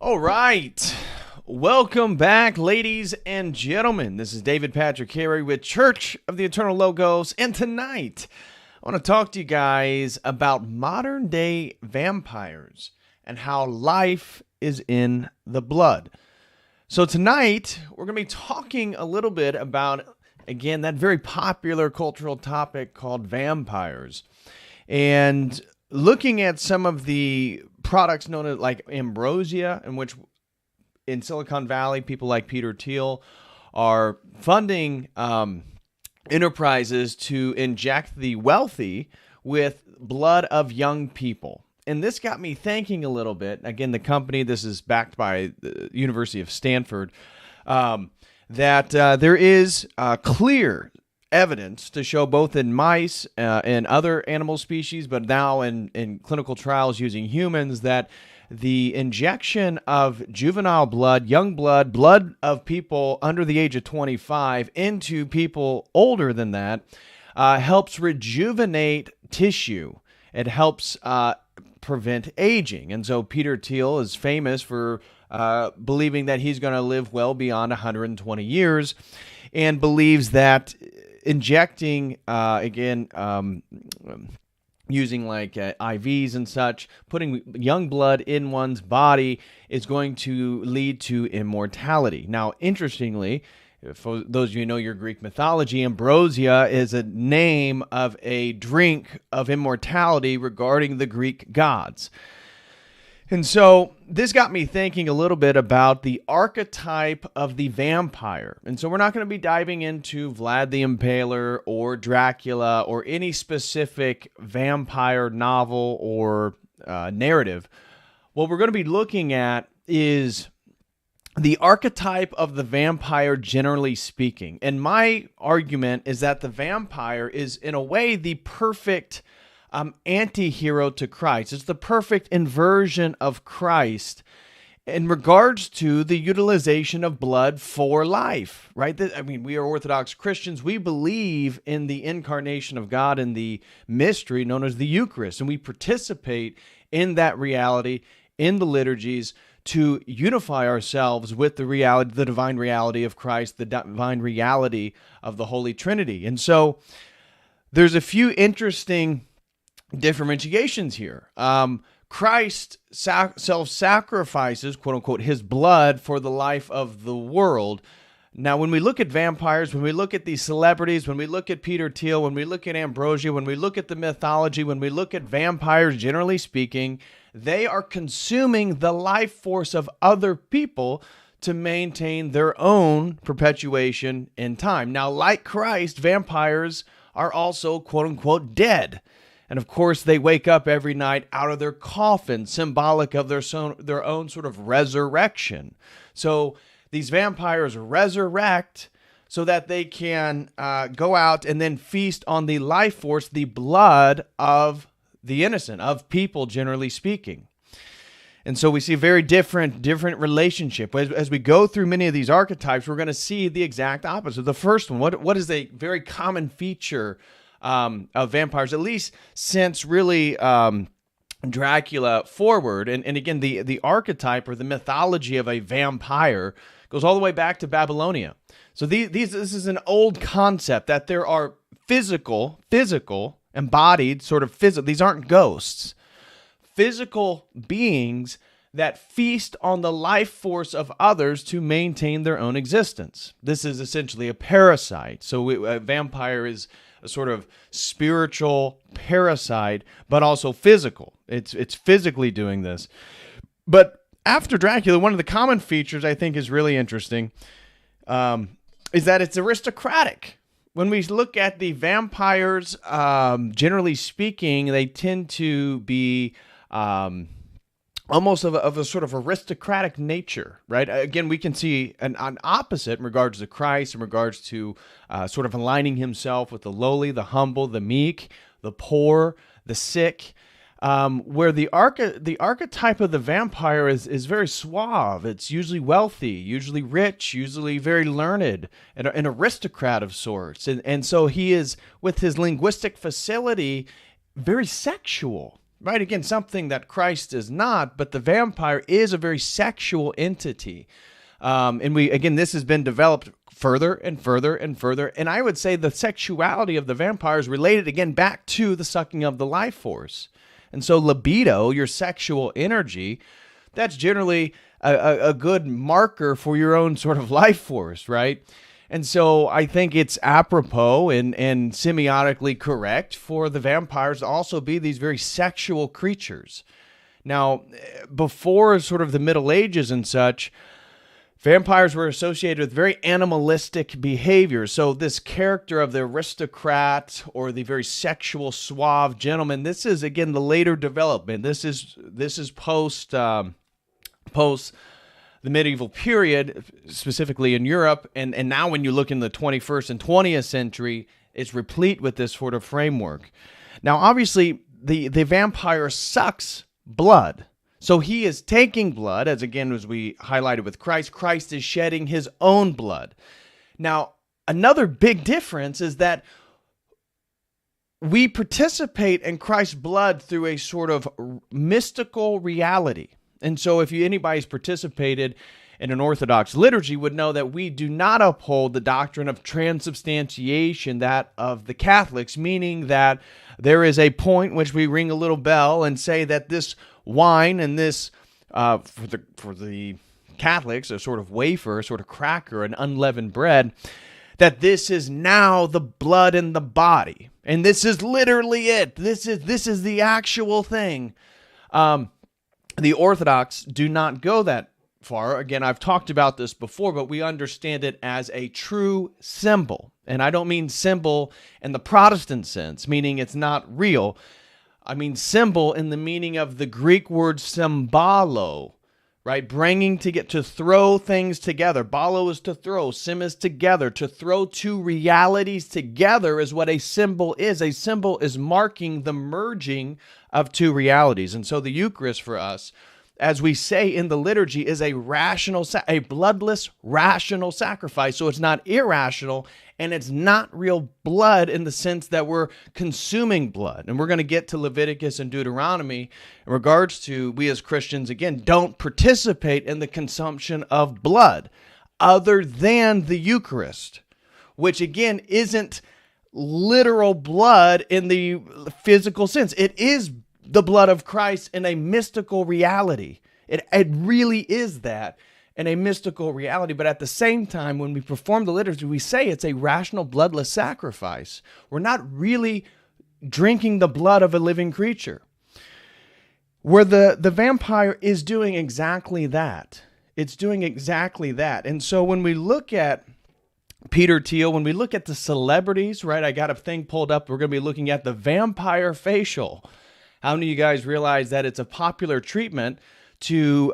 All right. Welcome back, ladies and gentlemen. This is David Patrick Carey with Church of the Eternal Logos. And tonight, I want to talk to you guys about modern day vampires and how life is in the blood. So tonight, we're going to be talking a little bit about, again, that very popular cultural topic called vampires. And looking at some of the products known as like ambrosia, in which in Silicon Valley, people like Peter Thiel are funding enterprises to inject the wealthy with blood of young people. And this got me thinking a little bit. Again, the company, this is backed by the University of Stanford, that there is clear evidence to show both in mice and other animal species, but now in clinical trials using humans, that the injection of juvenile blood, young blood, blood of people under the age of 25 into people older than that helps rejuvenate tissue. It helps prevent aging. And so Peter Thiel is famous for believing that he's going to live well beyond 120 years and believes that injecting, using like IVs and such, putting young blood in one's body is going to lead to immortality. Now, interestingly, for those of you who know your Greek mythology, ambrosia is a name of a drink of immortality regarding the Greek gods. And so this got me thinking a little bit about the archetype of the vampire. And so we're not going to be diving into Vlad the Impaler or Dracula or any specific vampire novel or narrative. What we're going to be looking at is the archetype of the vampire, generally speaking. And my argument is that the vampire is, in a way, the perfect anti-hero to Christ. It's the perfect inversion of Christ in regards to the utilization of blood for life, right? I mean, we are Orthodox Christians. We believe in the incarnation of God and the mystery known as the Eucharist, and we participate in that reality in the liturgies to unify ourselves with the reality, the divine reality of Christ, the divine reality of the Holy Trinity. And so there's a few interesting differentiations here. Christ self-sacrifices, quote unquote, his blood for the life of the world. Now, when we look at vampires, when we look at these celebrities, when we look at Peter Thiel, when we look at ambrosia, when we look at the mythology, when we look at vampires, generally speaking, they are consuming the life force of other people to maintain their own perpetuation in time. Now, like Christ, vampires are also, quote unquote, dead. And of course, they wake up every night out of their coffin, symbolic of their own sort of resurrection. So these vampires resurrect so that they can go out and then feast on the life force, the blood of the innocent, of people, generally speaking. And so we see a very different relationship. As we go through many of these archetypes, we're going to see the exact opposite. The first one, what is a very common feature of vampires, at least since really Dracula forward. And again, the archetype or the mythology of a vampire goes all the way back to Babylonia. So this is an old concept that there are physical, embodied, sort of physical, these aren't ghosts, physical beings that feast on the life force of others to maintain their own existence. This is essentially a parasite. So a vampire is a sort of spiritual parasite, but also physical. It's physically doing this. But after Dracula, one of the common features I think is really interesting is that it's aristocratic. When we look at the vampires, generally speaking, they tend to be almost of a sort of aristocratic nature, right? Again, we can see an opposite in regards to Christ, in regards to sort of aligning himself with the lowly, the humble, the meek, the poor, the sick, where the archetype of the vampire is very suave. It's usually wealthy, usually rich, usually very learned, an aristocrat of sorts. And so he is, with his linguistic facility, very sexual. right? Again, something that Christ is not, but the vampire is a very sexual entity. And this has been developed further and further and further. And I would say the sexuality of the vampire is related again back to the sucking of the life force. And so libido, your sexual energy, that's generally a good marker for your own sort of life force, right? And so I think it's apropos and semiotically correct for the vampires to also be these very sexual creatures. Now, before sort of the Middle Ages and such, vampires were associated with very animalistic behavior. So this character of the aristocrat or the very sexual, suave gentleman, this is, again, the later development. This is post the medieval period, specifically in Europe. And now when you look in the 21st and 20th century, it's replete with this sort of framework. Now, obviously, the vampire sucks blood. So he is taking blood, as we highlighted with Christ. Christ is shedding his own blood. Now, another big difference is that we participate in Christ's blood through a sort of mystical reality. And so if anybody's participated in an Orthodox liturgy would know that we do not uphold the doctrine of transubstantiation, that of the Catholics, meaning that there is a point which we ring a little bell and say that this wine and this, for the Catholics, a sort of wafer, a sort of cracker, an unleavened bread, that this is now the blood in the body. And this is literally it. This is the actual thing. The Orthodox do not go that far. Again, I've talked about this before, but we understand it as a true symbol. And I don't mean symbol in the Protestant sense, meaning it's not real. I mean symbol in the meaning of the Greek word symbolo, right? Bringing to throw things together. Balo is to throw, sim is together. To throw two realities together is what a symbol is. A symbol is marking the merging of two realities. And so the Eucharist for us, as we say in the liturgy, is a bloodless, rational sacrifice. So it's not irrational, and it's not real blood in the sense that we're consuming blood. And we're going to get to Leviticus and Deuteronomy in regards to, we as Christians, again, don't participate in the consumption of blood other than the Eucharist, which again isn't literal blood in the physical sense. It is the blood of Christ in a mystical reality. It really is that in a mystical reality. But at the same time, when we perform the liturgy, we say it's a rational, bloodless sacrifice. We're not really drinking the blood of a living creature. Where the vampire is doing exactly that. It's doing exactly that. And so when we look at Peter Thiel, when we look at the celebrities, right? I got a thing pulled up. We're going to be looking at the vampire facial. How many of you guys realize that it's a popular treatment to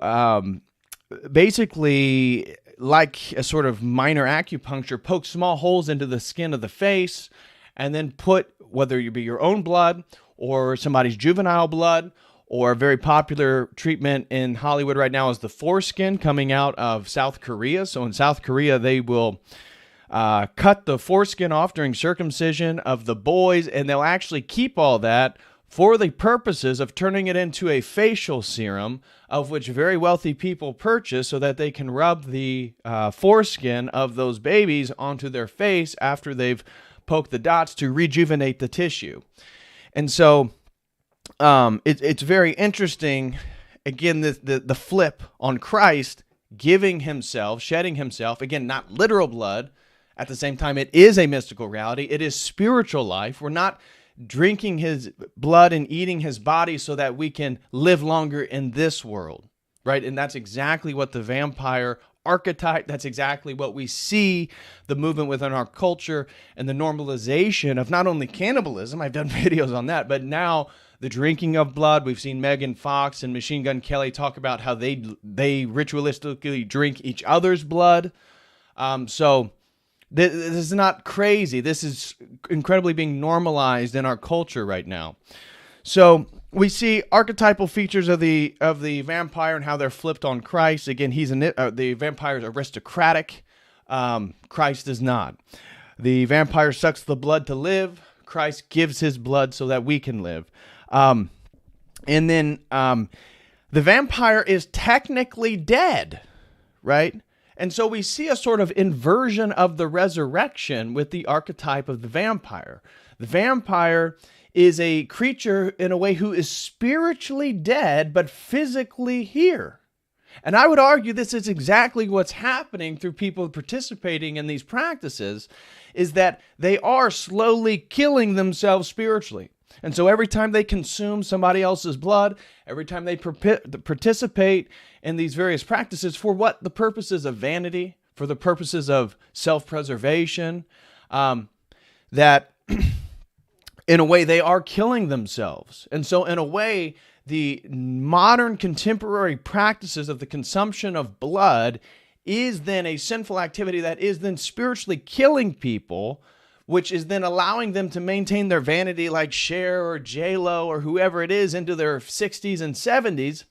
basically, like a sort of minor acupuncture, poke small holes into the skin of the face and then put, whether it be your own blood or somebody's juvenile blood, or a very popular treatment in Hollywood right now is the foreskin coming out of South Korea. So in South Korea, they will cut the foreskin off during circumcision of the boys, and they'll actually keep all that for the purposes of turning it into a facial serum, of which very wealthy people purchase so that they can rub the foreskin of those babies onto their face after they've poked the dots to rejuvenate the tissue. And so it's very interesting, again, the flip on Christ giving himself, shedding himself, again, not literal blood. At the same time, it is a mystical reality. It is spiritual life. We're not drinking his blood and eating his body so that we can live longer in this world, right? And that's exactly what the vampire archetype, that's exactly what we see the movement within our culture and the normalization of not only cannibalism, I've done videos on that, but now the drinking of blood. We've seen Megan Fox and Machine Gun Kelly talk about how they ritualistically drink each other's blood. So this is not crazy. This is incredibly being normalized in our culture right now. So we see archetypal features of the vampire and how they're flipped on Christ. Again, the vampire is aristocratic. Christ is not. The vampire sucks the blood to live. Christ gives his blood so that we can live. And then the vampire is technically dead, right? And so we see a sort of inversion of the resurrection with the archetype of the vampire. The vampire is a creature in a way who is spiritually dead, but physically here. And I would argue this is exactly what's happening through people participating in these practices, is that they are slowly killing themselves spiritually. And so every time they consume somebody else's blood, every time they participate in these various practices, for what? The purposes of vanity, for the purposes of self-preservation, that in a way they are killing themselves. And so in a way, the modern contemporary practices of the consumption of blood is then a sinful activity that is then spiritually killing people, which is then allowing them to maintain their vanity like Cher or J-Lo or whoever it is into their 60s and 70s.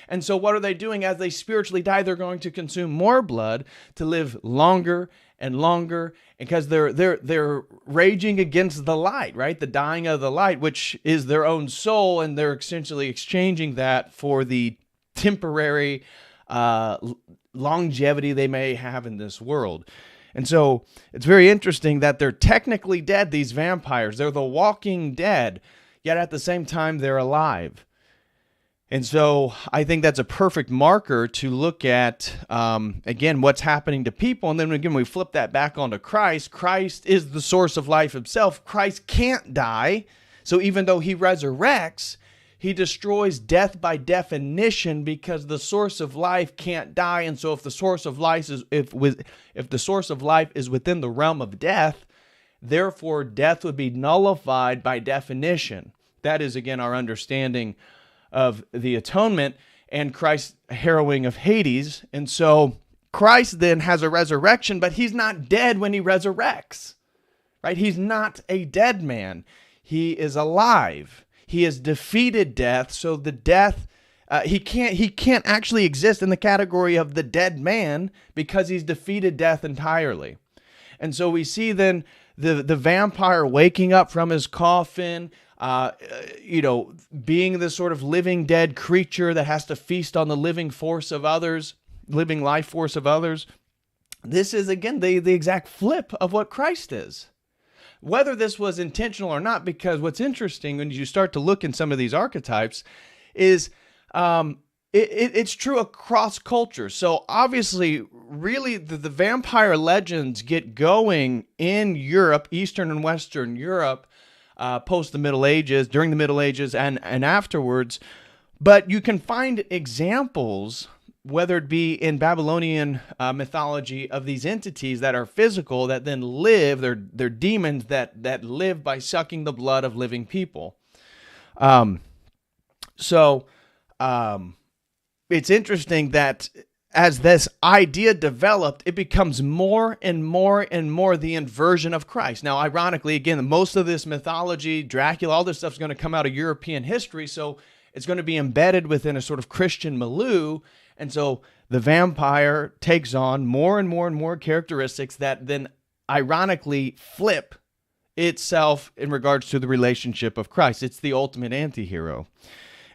And so what are they doing? As they spiritually die, they're going to consume more blood to live longer and longer, because they're raging against the light, right? The dying of the light, which is their own soul, and they're essentially exchanging that for the temporary longevity they may have in this world. And so it's very interesting that they're technically dead, these vampires. They're the walking dead, yet at the same time, they're alive. And so I think that's a perfect marker to look at, again, what's happening to people. And then again, we flip that back onto Christ. Christ is the source of life himself. Christ can't die. So even though he resurrects, he destroys death by definition, because the source of life can't die. And so if the source of life is if the source of life is within the realm of death, therefore death would be nullified by definition. That is, again, our understanding of the atonement and Christ's harrowing of Hades. And so Christ then has a resurrection, but he's not dead when he resurrects, right? He's not a dead man. He is alive. He has defeated death. So the death, he can't actually exist in the category of the dead man, because he's defeated death entirely. And so we see then the vampire waking up from his coffin, being this sort of living dead creature that has to feast on the living force of others, living life force of others. This is, again, the exact flip of what Christ is. Whether this was intentional or not, because what's interesting when you start to look in some of these archetypes is it's true across cultures. So obviously, really, the vampire legends get going in Europe, Eastern and Western Europe, post the Middle Ages, during the Middle Ages, and afterwards. But you can find examples, whether it be in Babylonian mythology, of these entities that are physical, that then live, they're demons that live by sucking the blood of living people. It's interesting that as this idea developed, it becomes more and more and more the inversion of Christ. Now, ironically, again, most of this mythology, Dracula, all this stuff is going to come out of European history, so it's going to be embedded within a sort of Christian milieu, and so the vampire takes on more and more and more characteristics that then ironically flip itself in regards to the relationship of Christ. It's the ultimate anti-hero.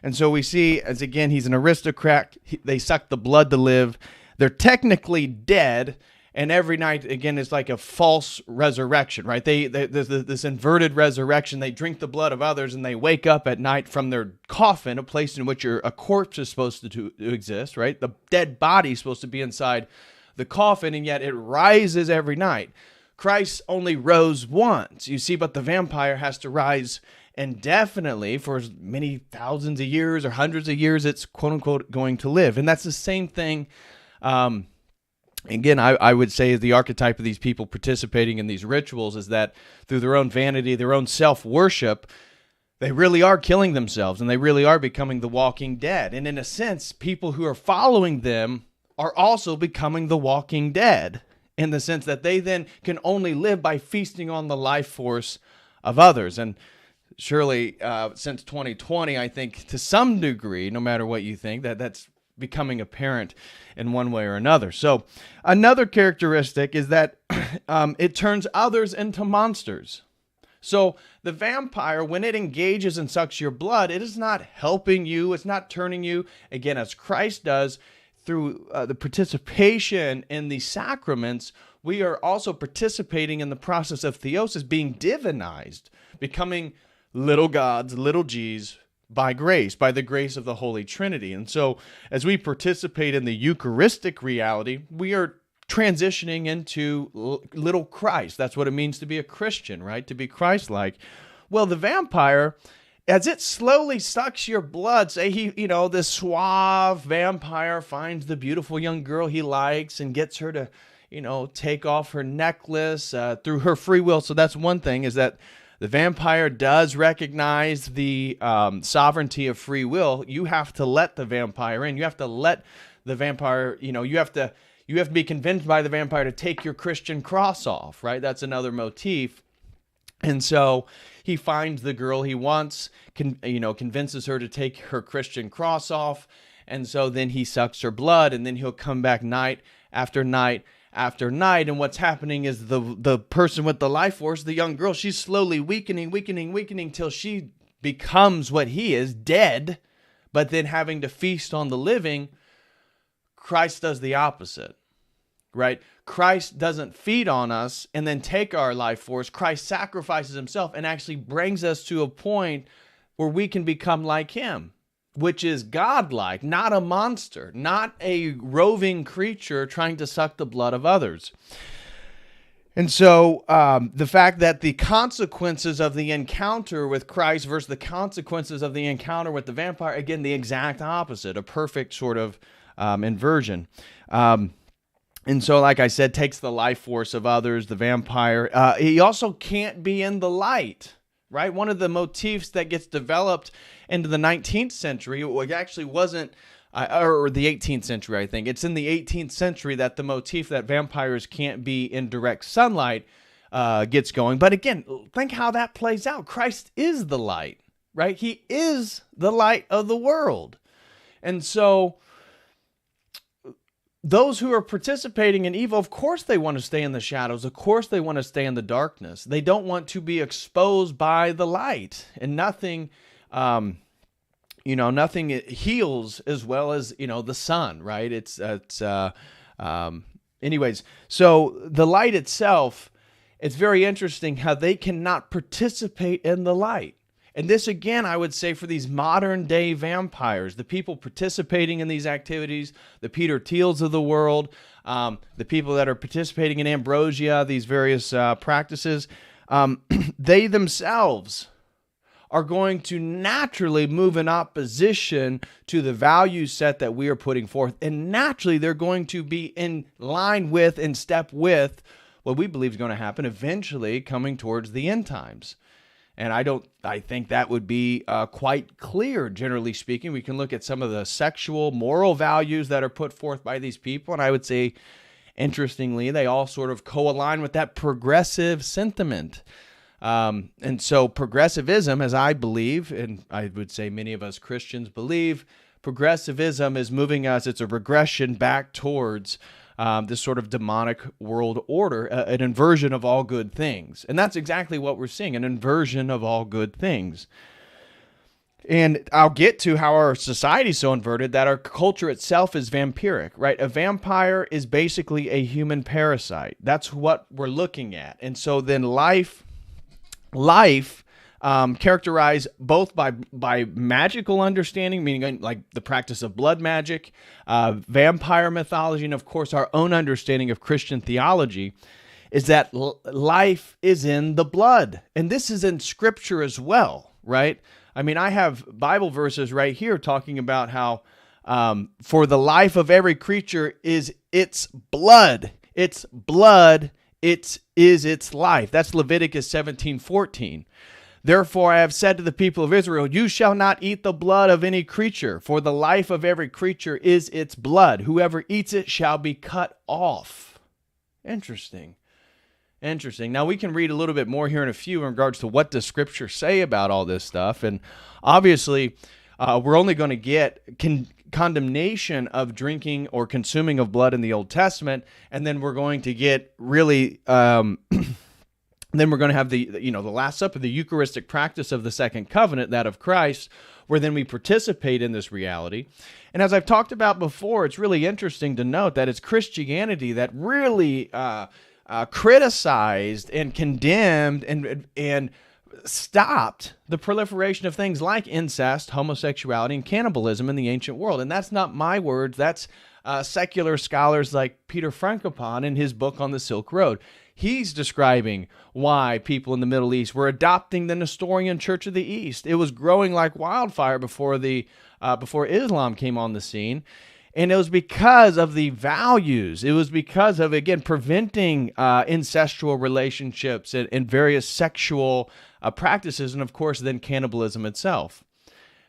And so we see, as again, he's an aristocrat. They suck the blood to live. They're technically dead. And every night, again, it's like a false resurrection, right? There's this inverted resurrection. They drink the blood of others, and they wake up at night from their coffin, a place in which a corpse is supposed to exist, right? The dead body is supposed to be inside the coffin, and yet it rises every night. Christ only rose once, you see, but the vampire has to rise indefinitely for as many thousands of years or hundreds of years it's quote-unquote going to live. And that's the same thing, again, I would say the archetype of these people participating in these rituals is that through their own vanity, their own self-worship, they really are killing themselves, and they really are becoming the walking dead. And in a sense, people who are following them are also becoming the walking dead, in the sense that they then can only live by feasting on the life force of others. And surely, since 2020, I think to some degree, no matter what you think, that's becoming apparent in one way or another. So another characteristic is that it turns others into monsters. So the vampire, when it engages and sucks your blood, it is not helping you. It's not turning you, again, as Christ does, through the participation in the sacraments. We are also participating in the process of theosis, being divinized, becoming little gods, little g's, by grace, by the grace of the Holy Trinity. And so as we participate in the Eucharistic reality, we are transitioning into little Christ. That's what it means to be a Christian, right? To be Christ-like. Well, the vampire, as it slowly sucks your blood, say this suave vampire finds the beautiful young girl he likes and gets her to, take off her necklace through her free will. So that's one thing, is that the vampire does recognize the sovereignty of free will. You have to let the vampire in. You have to let the vampire, you have to be convinced by the vampire to take your Christian cross off, right? That's another motif. And so he finds the girl he wants, convinces her to take her Christian cross off. And so then he sucks her blood, and then he'll come back night after night after night. And what's happening is the person with the life force, the young girl, she's slowly weakening till she becomes what he is, dead, but then having to feast on the living. Christ does the opposite, right? Christ doesn't feed on us and then take our life force. Christ sacrifices himself and actually brings us to a point where we can become like him, which is godlike, not a monster, not a roving creature trying to suck the blood of others. And so the fact that the consequences of the encounter with Christ versus the consequences of the encounter with the vampire, again, the exact opposite, a perfect sort of inversion. And so, like I said, takes the life force of others, the vampire. He also can't be in the light, right? One of the motifs that gets developed into the 19th century, it actually wasn't, or the 18th century, I think. It's in the 18th century that the motif that vampires can't be in direct sunlight gets going. But again, think how that plays out. Christ is the light, right? He is the light of the world. And so those who are participating in evil, of course they want to stay in the shadows. Of course they want to stay in the darkness. They don't want to be exposed by the light. And nothing, nothing heals as well as, the sun, right? Anyways, so the light itself, it's very interesting how they cannot participate in the light. And this, again, I would say for these modern day vampires, the people participating in these activities, the Peter Thiels of the world, the people that are participating in ambrosia, these various practices, they themselves are going to naturally move in opposition to the value set that we are putting forth. And naturally, they're going to be in line with, in step with, what we believe is going to happen eventually coming towards the end times. And I think that would be quite clear, generally speaking. We can look at some of the sexual, moral values that are put forth by these people. And I would say, interestingly, they all sort of co-align with that progressive sentiment. And so progressivism, as I believe, and I would say many of us Christians believe, progressivism is moving us, it's a regression back towards this sort of demonic world order, an inversion of all good things. And that's exactly what we're seeing, an inversion of all good things. And I'll get to how our society is so inverted that our culture itself is vampiric, right? A vampire is basically a human parasite. That's what we're looking at. And so then life characterized both by magical understanding, meaning like the practice of blood magic, vampire mythology, and of course our own understanding of Christian theology, is that life is in the blood. And this is in Scripture as well, right? I mean, I have Bible verses right here talking about how for the life of every creature is its blood. Its blood, it is its life. That's Leviticus 17:14. Therefore I have said to the people of Israel, you shall not eat the blood of any creature, for the life of every creature is its blood. Whoever eats it shall be cut off. Interesting. Now we can read a little bit more here in a few in regards to what does Scripture say about all this stuff. And obviously, we're only going to get condemnation of drinking or consuming of blood in the Old Testament, and then we're going to get really the Then we're going to have the Last Supper, the Eucharistic practice of the second covenant, that of Christ, where then we participate in this reality. And as I've talked about before, it's really interesting to note that it's Christianity that really criticized and condemned and stopped the proliferation of things like incest, homosexuality, and cannibalism in the ancient world. And that's not my words. That's secular scholars like Peter Frankopan in his book on the Silk Road. He's describing why people in the Middle East were adopting the Nestorian Church of the East. It was growing like wildfire before Islam came on the scene. And it was because of the values. It was because of, again, preventing incestual relationships and various sexual practices, and of course, then cannibalism itself.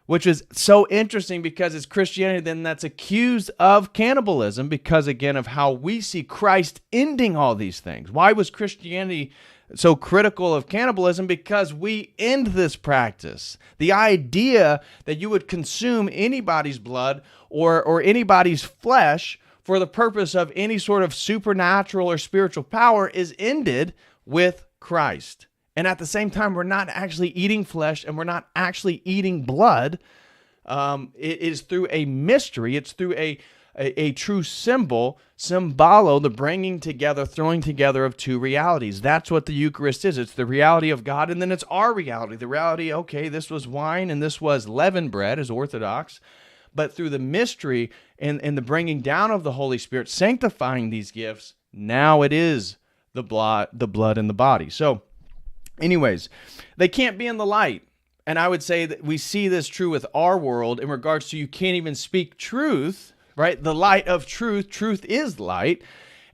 Which is so interesting because it's Christianity then that's accused of cannibalism because, again, of how we see Christ ending all these things. Why was Christianity so critical of cannibalism? Because we end this practice. The idea that you would consume anybody's blood or anybody's flesh for the purpose of any sort of supernatural or spiritual power is ended with Christ. And at the same time, we're not actually eating flesh and we're not actually eating blood. It is through a mystery. It's through a true symbolo, the bringing together, throwing together of two realities. That's what the Eucharist is. It's the reality of God, and then it's our reality. The reality, okay, this was wine and this was leavened bread as Orthodox. But through the mystery and the bringing down of the Holy Spirit, sanctifying these gifts, now it is the blood and the body. So, anyways, they can't be in the light. And I would say that we see this true with our world in regards to you can't even speak truth, right? The light of truth. Truth is light.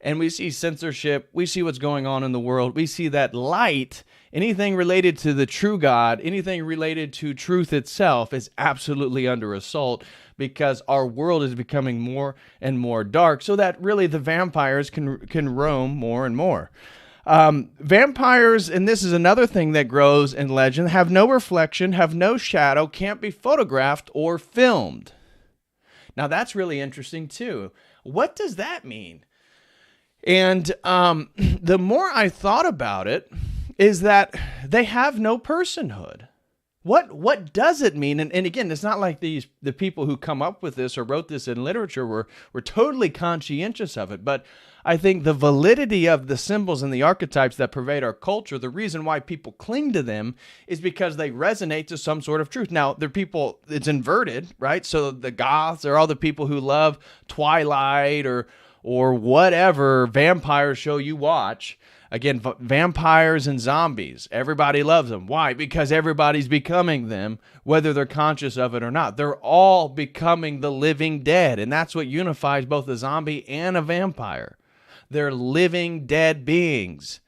And we see censorship. We see what's going on in the world. We see that light, anything related to the true God, anything related to truth itself is absolutely under assault because our world is becoming more and more dark so that really the vampires can roam more and more. Vampires, and this is another thing that grows in legend, have no reflection, have no shadow, can't be photographed or filmed. Now that's really interesting too. What does that mean? And the more I thought about it, is that they have no personhood. What does it mean? And again, it's not like the people who come up with this or wrote this in literature were totally conscientious of it. But I think the validity of the symbols and the archetypes that pervade our culture, the reason why people cling to them is because they resonate to some sort of truth. Now, they're people, it's inverted, right? So the goths are all the people who love Twilight or whatever vampire show you watch. Again, vampires and zombies, everybody loves them. Why? Because everybody's becoming them, whether they're conscious of it or not. They're all becoming the living dead, and that's what unifies both a zombie and a vampire. They're living dead beings.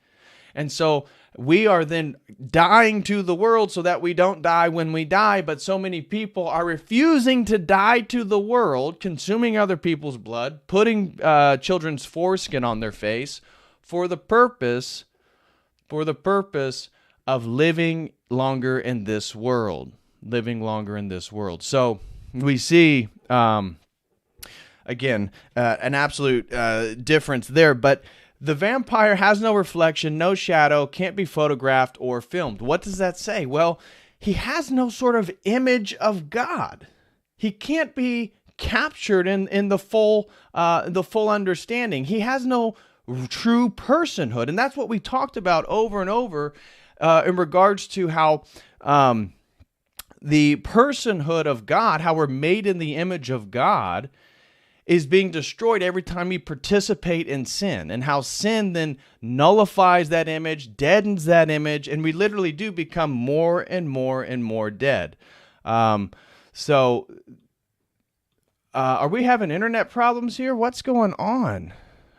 And so we are then dying to the world so that we don't die when we die, but so many people are refusing to die to the world, consuming other people's blood, putting children's foreskin on their face, for the purpose of living longer in this world. So we see, again, an absolute difference there. But the vampire has no reflection, no shadow, can't be photographed or filmed. What does that say? Well, he has no sort of image of God. He can't be captured in the full understanding. He has no true personhood. And that's what we talked about over and over in regards to how the personhood of God, how we're made in the image of God, is being destroyed every time we participate in sin, and how sin then nullifies that image, deadens that image, and we literally do become more and more and more dead. So are we having internet problems here? What's going on?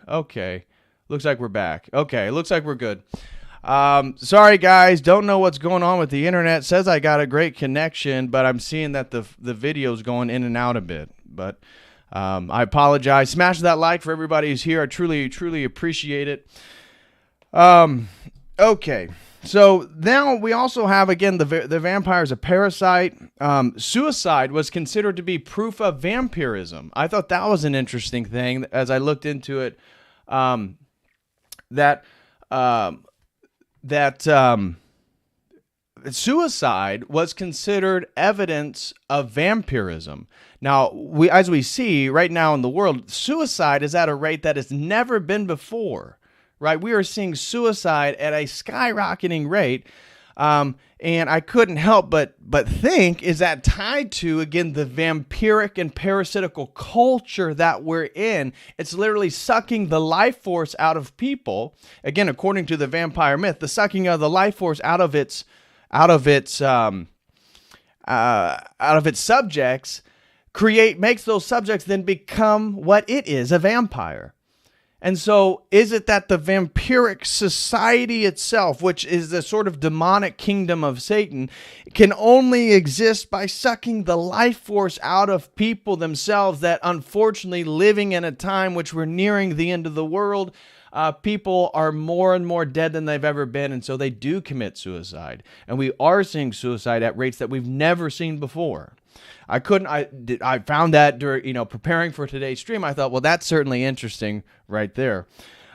Okay. Looks like we're back. Okay, looks like we're good. Sorry, guys. Don't know what's going on with the internet. Says I got a great connection, but I'm seeing that the video's going in and out a bit. But I apologize. Smash that like for everybody who's here. I truly, truly appreciate it. Okay. So now we also have, again, the vampire is a parasite. Suicide was considered to be proof of vampirism. I thought that was an interesting thing as I looked into it. That suicide was considered evidence of vampirism. Now, as we see right now in the world, suicide is at a rate that has never been before, right? We are seeing suicide at a skyrocketing rate. And I couldn't help but think, is that tied to, again, the vampiric and parasitical culture that we're in? It's literally sucking the life force out of people. Again, according to the vampire myth, the sucking of the life force out of its subjects makes those subjects then become what it is, a vampire. And so is it that the vampiric society itself, which is the sort of demonic kingdom of Satan, can only exist by sucking the life force out of people themselves, that unfortunately, living in a time which we're nearing the end of the world, people are more and more dead than they've ever been, and so they do commit suicide. And we are seeing suicide at rates that we've never seen before. I found that during, preparing for today's stream. I thought, well, that's certainly interesting right there.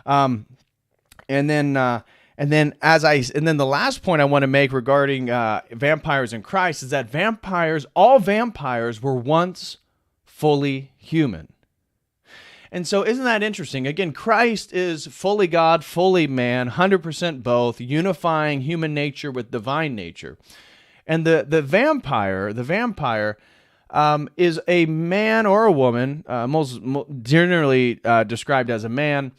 And then the last point I want to make regarding vampires in Christ is that all vampires were once fully human. And so isn't that interesting? Again, Christ is fully God, fully man, 100% both, unifying human nature with divine nature. And the vampire is a man or a woman, most generally described as a man,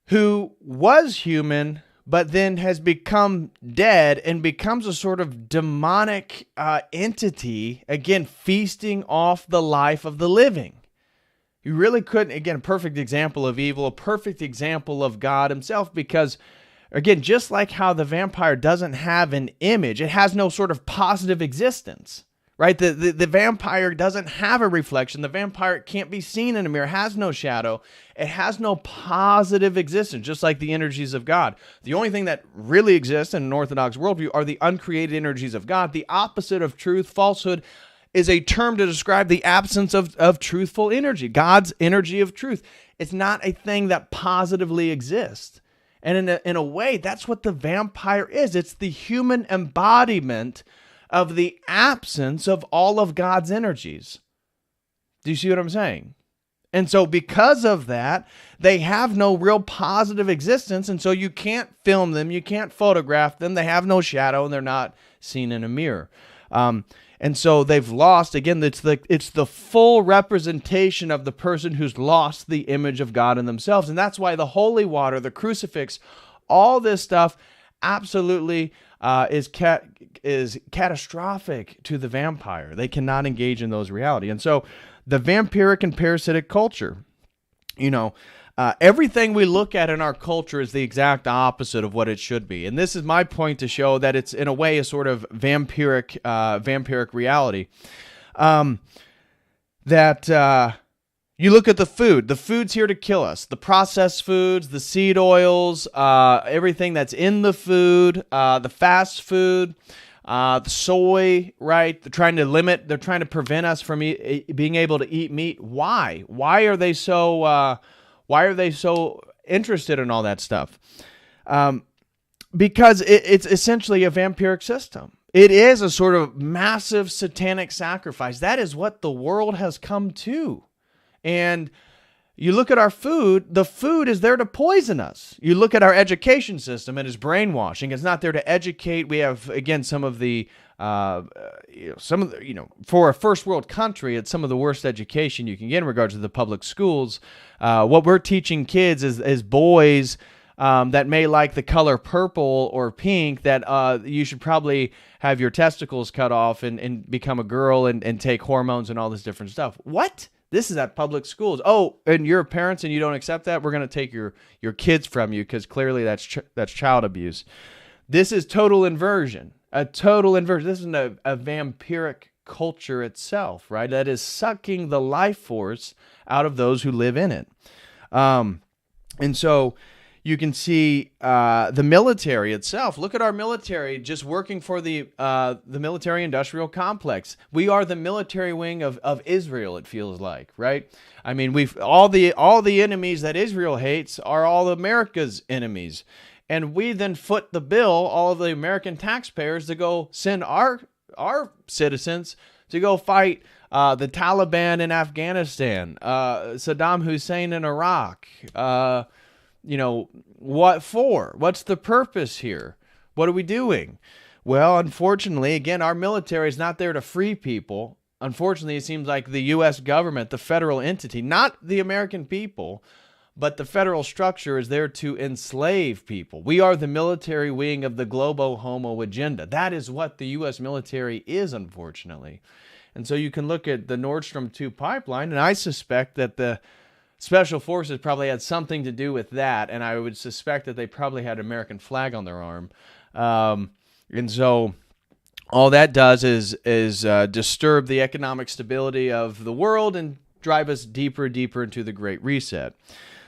who was human, but then has become dead and becomes a sort of demonic entity, again, feasting off the life of the living. You really couldn't, again, a perfect example of evil, a perfect example of God himself, because, again, just like how the vampire doesn't have an image, it has no sort of positive existence, right? The vampire doesn't have a reflection. The vampire can't be seen in a mirror, has no shadow. It has no positive existence, just like the energies of God. The only thing that really exists in an Orthodox worldview are the uncreated energies of God. The opposite of truth, falsehood, is a term to describe the absence of truthful energy, God's energy of truth. It's not a thing that positively exists. And in a way, that's what the vampire is. It's the human embodiment of the absence of all of God's energies. Do you see what I'm saying? And so because of that, they have no real positive existence, and so you can't film them, you can't photograph them, they have no shadow, and they're not seen in a mirror. And so they've lost, again, it's the full representation of the person who's lost the image of God in themselves. And that's why the holy water, the crucifix, all this stuff absolutely is catastrophic to the vampire. They cannot engage in those reality. And so the vampiric and parasitic culture, everything we look at in our culture is the exact opposite of what it should be. And this is my point to show that it's, in a way, a sort of vampiric reality. You look at the food. The food's here to kill us. The processed foods, the seed oils, everything that's in the food, the fast food, the soy, right? They're trying to prevent us from being able to eat meat. Why? Why are they so interested in all that stuff? Because it's essentially a vampiric system. It is a sort of massive satanic sacrifice. That is what the world has come to. And you look at our food, the food is there to poison us. You look at our education system, it is brainwashing. It's not there to educate. We have, again, for a first world country, it's some of the worst education you can get in regards to the public schools. What we're teaching kids is boys that may like the color purple or pink, that you should probably have your testicles cut off and become a girl and take hormones and all this different stuff. What? This is at public schools. Oh, and you're parents and you don't accept that? We're going to take your kids from you because clearly that's child abuse. This is total inversion. A total inversion. This is a vampiric culture itself, right? That is sucking the life force out of those who live in it. And so you can see the military itself. Look at our military just working for the military-industrial complex. We are the military wing of Israel, it feels like, right? I mean, all the enemies that Israel hates are all America's enemies. And we then foot the bill, all of the American taxpayers, to go send our citizens to go fight the Taliban in Afghanistan, Saddam Hussein in Iraq. What for? What's the purpose here? What are we doing? Well, unfortunately, again, our military is not there to free people. Unfortunately, it seems like the U.S. government, the federal entity, not the American people, but the federal structure is there to enslave people. We are the military wing of the Globo Homo agenda. That is what the U.S. military is, unfortunately. And so you can look at the Nord Stream 2 pipeline, and I suspect that the Special Forces probably had something to do with that, and I would suspect that they probably had an American flag on their arm. And so all that does is disturb the economic stability of the world and drive us deeper and deeper into the Great Reset.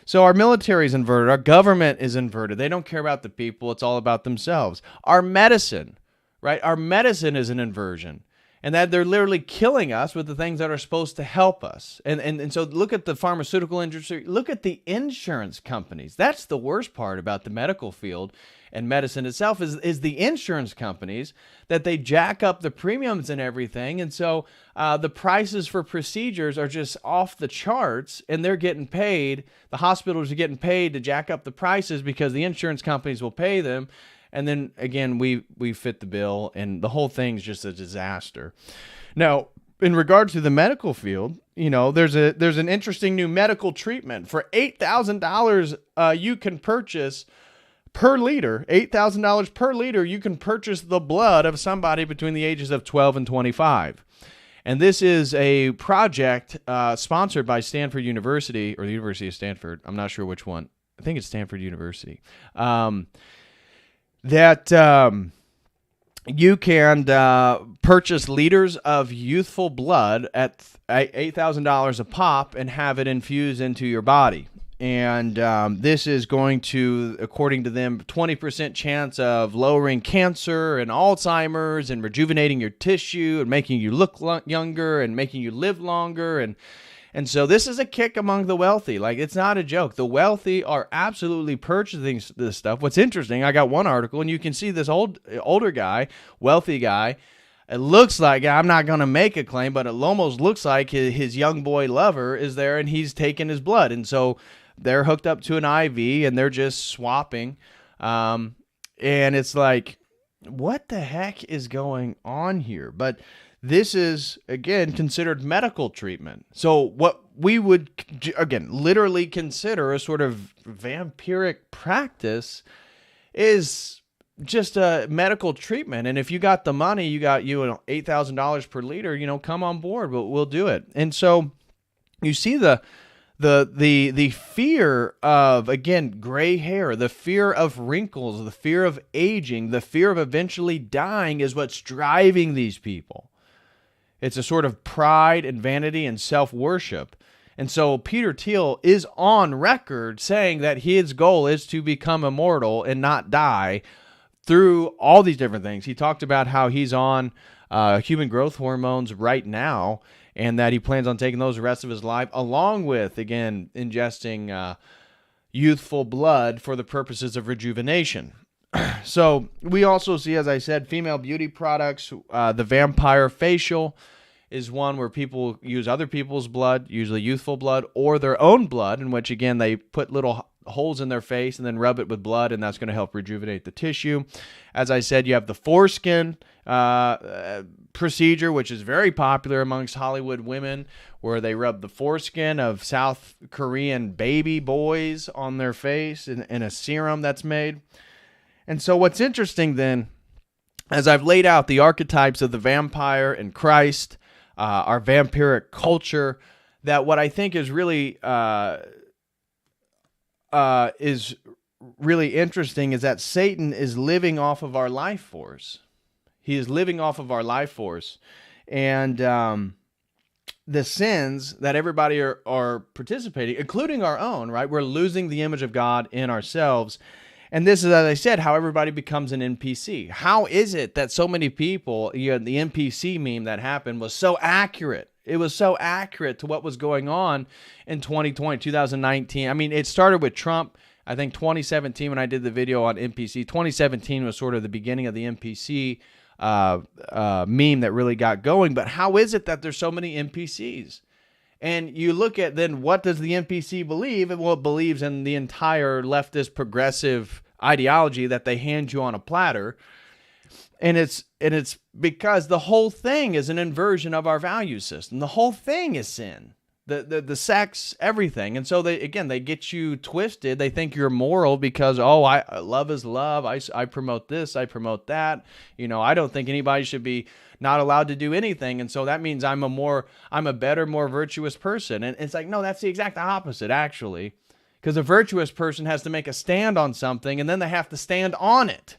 So our military is inverted. Our government is inverted. They don't care about the people. It's all about themselves. Our medicine, right? Our medicine is an inversion. And that they're literally killing us with the things that are supposed to help us. And so look at the pharmaceutical industry. Look at the insurance companies. That's the worst part about the medical field and medicine itself is the insurance companies, that they jack up the premiums and everything. And so the prices for procedures are just off the charts, and they're getting paid. The hospitals are getting paid to jack up the prices because the insurance companies will pay them. And then again, we fit the bill, and the whole thing's just a disaster. Now, in regard to the medical field, there's an interesting new medical treatment. For $8,000, you can purchase per liter, $8,000 per liter, you can purchase the blood of somebody between the ages of 12 and 25. And this is a project sponsored by Stanford University, or the University of Stanford. I'm not sure which one. I think it's Stanford University. You can purchase liters of youthful blood at $8,000 a pop and have it infused into your body. And this is going to, according to them, 20% chance of lowering cancer and Alzheimer's and rejuvenating your tissue and making you look younger and making you live longer. And so this is a kick among the wealthy. Like, it's not a joke. The wealthy are absolutely purchasing this stuff. What's interesting, I got one article, and you can see this older guy, wealthy guy. It looks like, I'm not going to make a claim, but it almost looks like his young boy lover is there, and he's taking his blood. And so they're hooked up to an IV, and they're just swapping. And it's like, what the heck is going on here? But this is, again, considered medical treatment. So what we would, again, literally consider a sort of vampiric practice is just a medical treatment. And if you got the money, you got $8,000 per liter, come on board. We'll do it. And so you see the fear of, again, gray hair, the fear of wrinkles, the fear of aging, the fear of eventually dying is what's driving these people. It's a sort of pride and vanity and self-worship. And so Peter Thiel is on record saying that his goal is to become immortal and not die through all these different things. He talked about how he's on human growth hormones right now, and that he plans on taking those the rest of his life, along with, again, ingesting youthful blood for the purposes of rejuvenation. So we also see, as I said, female beauty products. The vampire facial is one where people use other people's blood, usually youthful blood, or their own blood, in which, again, they put little holes in their face and then rub it with blood, and that's going to help rejuvenate the tissue. As I said, you have the foreskin procedure, which is very popular amongst Hollywood women, where they rub the foreskin of South Korean baby boys on their face in a serum that's made. And so what's interesting then, as I've laid out the archetypes of the vampire and Christ, our vampiric culture, that what I think is really interesting is that Satan is living off of our life force. He is living off of our life force. And the sins that everybody are participating, including our own, right? We're losing the image of God in ourselves. And this is, as I said, how everybody becomes an NPC. How is it that so many people, the NPC meme that happened was so accurate? It was so accurate to what was going on in 2020, 2019. I mean, it started with Trump I think 2017, when I did the video on NPC, 2017 was sort of the beginning of the NPC meme that really got going. But how is it that there's so many NPCs? And you look at then what does the NPC believe? Well, it believes in the entire leftist progressive ideology that they hand you on a platter. And it's because the whole thing is an inversion of our value system. The whole thing is sin. The sex, everything. And so they get you twisted. They think you're moral because, love is love. I promote this, I promote that. I don't think anybody should be not allowed to do anything. And so that means I'm a better, more virtuous person. And it's like, no, that's the exact opposite, actually. Because a virtuous person has to make a stand on something, and then they have to stand on it.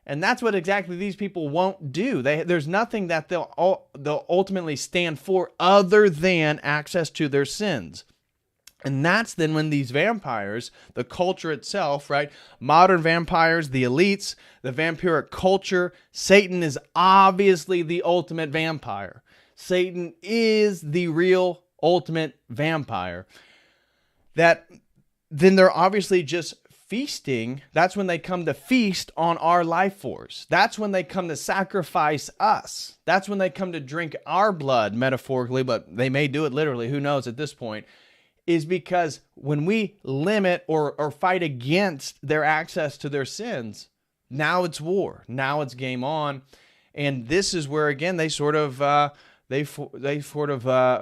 And that's what exactly these people won't do. There's nothing that they'll ultimately stand for other than access to their sins. And that's then when these vampires, the culture itself, right? Modern vampires, the elites, the vampiric culture, Satan is obviously the ultimate vampire. Satan is the real ultimate vampire. That then they're obviously just feasting. That's when they come to feast on our life force. That's when they come to sacrifice us. That's when they come to drink our blood, metaphorically, but they may do it literally. Who knows at this point? Is because when we limit or fight against their access to their sins, now it's war. Now it's game on. And this is where, again, they sort of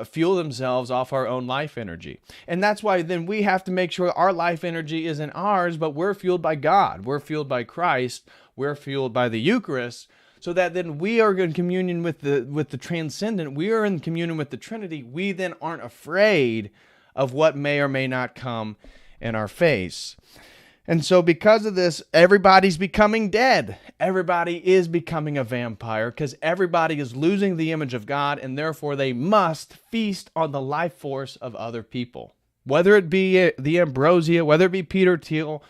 fuel themselves off our own life energy. And that's why then we have to make sure our life energy isn't ours, but we're fueled by God. We're fueled by Christ. We're fueled by the Eucharist, so that then we are in communion with the transcendent. We are in communion with the Trinity. We then aren't afraid of what may or may not come in our face. And so because of this, everybody's becoming dead. Everybody is becoming a vampire because everybody is losing the image of God, and therefore they must feast on the life force of other people. Whether it be the Ambrosia, whether it be Peter Thiel,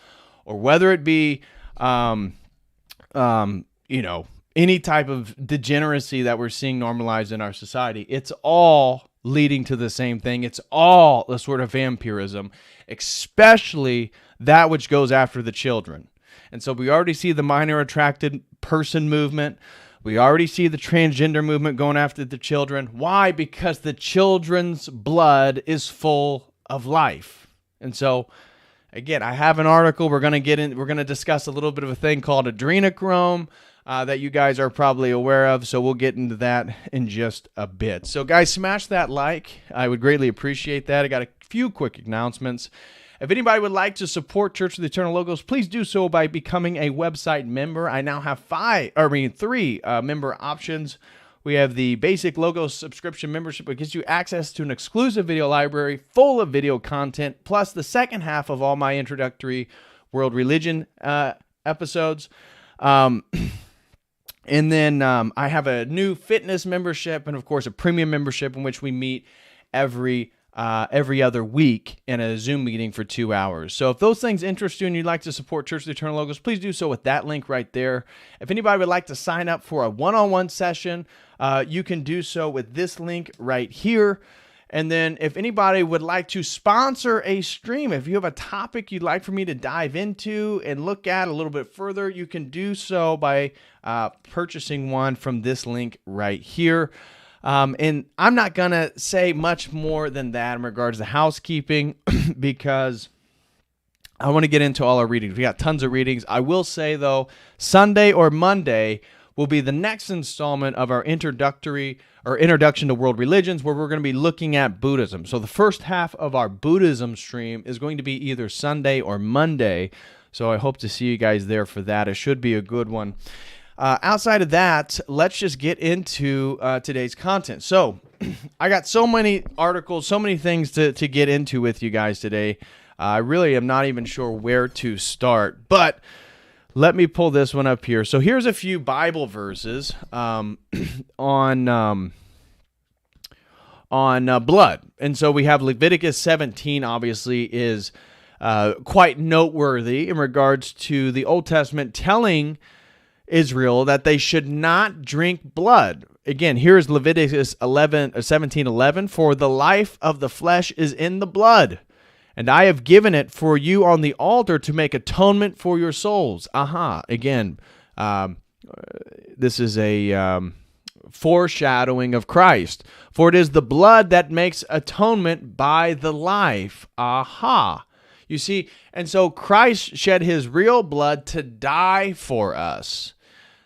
or whether it be, any type of degeneracy that we're seeing normalized in our society, it's all leading to the same thing. It's all a sort of vampirism, especially that which goes after the children. And so we already see the minor attracted person movement. We already see the transgender movement going after the children. Why? Because the children's blood is full of life. And so, again, I have an article. We're going to discuss a little bit of a thing called adrenochrome that you guys are probably aware of. So we'll get into that in just a bit. So guys, smash that like. I would greatly appreciate that. I got a few quick announcements. If anybody would like to support Church of the Eternal Logos, please do so by becoming a website member. I now have three member options. We have the basic Logos subscription membership, which gives you access to an exclusive video library full of video content, plus the second half of all my introductory world religion episodes. And then I have a new fitness membership, and of course a premium membership in which we meet every other week in a Zoom meeting for 2 hours. So if those things interest you and you'd like to support Church of the Eternal Logos, please do so with that link right there. If anybody would like to sign up for a one-on-one session, you can do so with this link right here. And then if anybody would like to sponsor a stream, if you have a topic you'd like for me to dive into and look at a little bit further, you can do so by purchasing one from this link right here. And I'm not going to say much more than that in regards to housekeeping because I want to get into all our readings. We got tons of readings. I will say, though, Sunday or Monday will be the next installment of our introduction to world religions, where we're going to be looking at Buddhism. So the first half of our Buddhism stream is going to be either Sunday or Monday. So I hope to see you guys there for that. It should be a good one. Outside of that, let's just get into today's content. So I got so many articles, so many things to get into with you guys today. I really am not even sure where to start, but let me pull this one up here. So here's a few Bible verses on blood. And so we have Leviticus 17, obviously, is quite noteworthy in regards to the Old Testament telling Israel that they should not drink blood. Again, here's Leviticus 17:11. For the life of the flesh is in the blood, and I have given it for you on the altar to make atonement for your souls. Again, this is a foreshadowing of Christ. For it is the blood that makes atonement by the life. You see, and so Christ shed his real blood to die for us.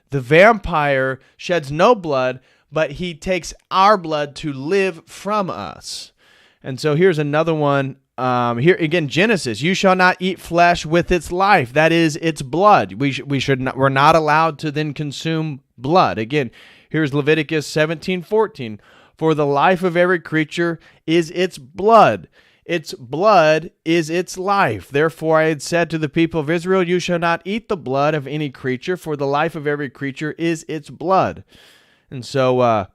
The vampire sheds no blood, but he takes our blood to live from us. And so here's another one. Here again, Genesis, you shall not eat flesh with its life. That is its blood. We're not allowed to then consume blood. Again, here's Leviticus 17:14. For the life of every creature is its blood. Its blood is its life. Therefore I had said to the people of Israel, you shall not eat the blood of any creature, for the life of every creature is its blood. And so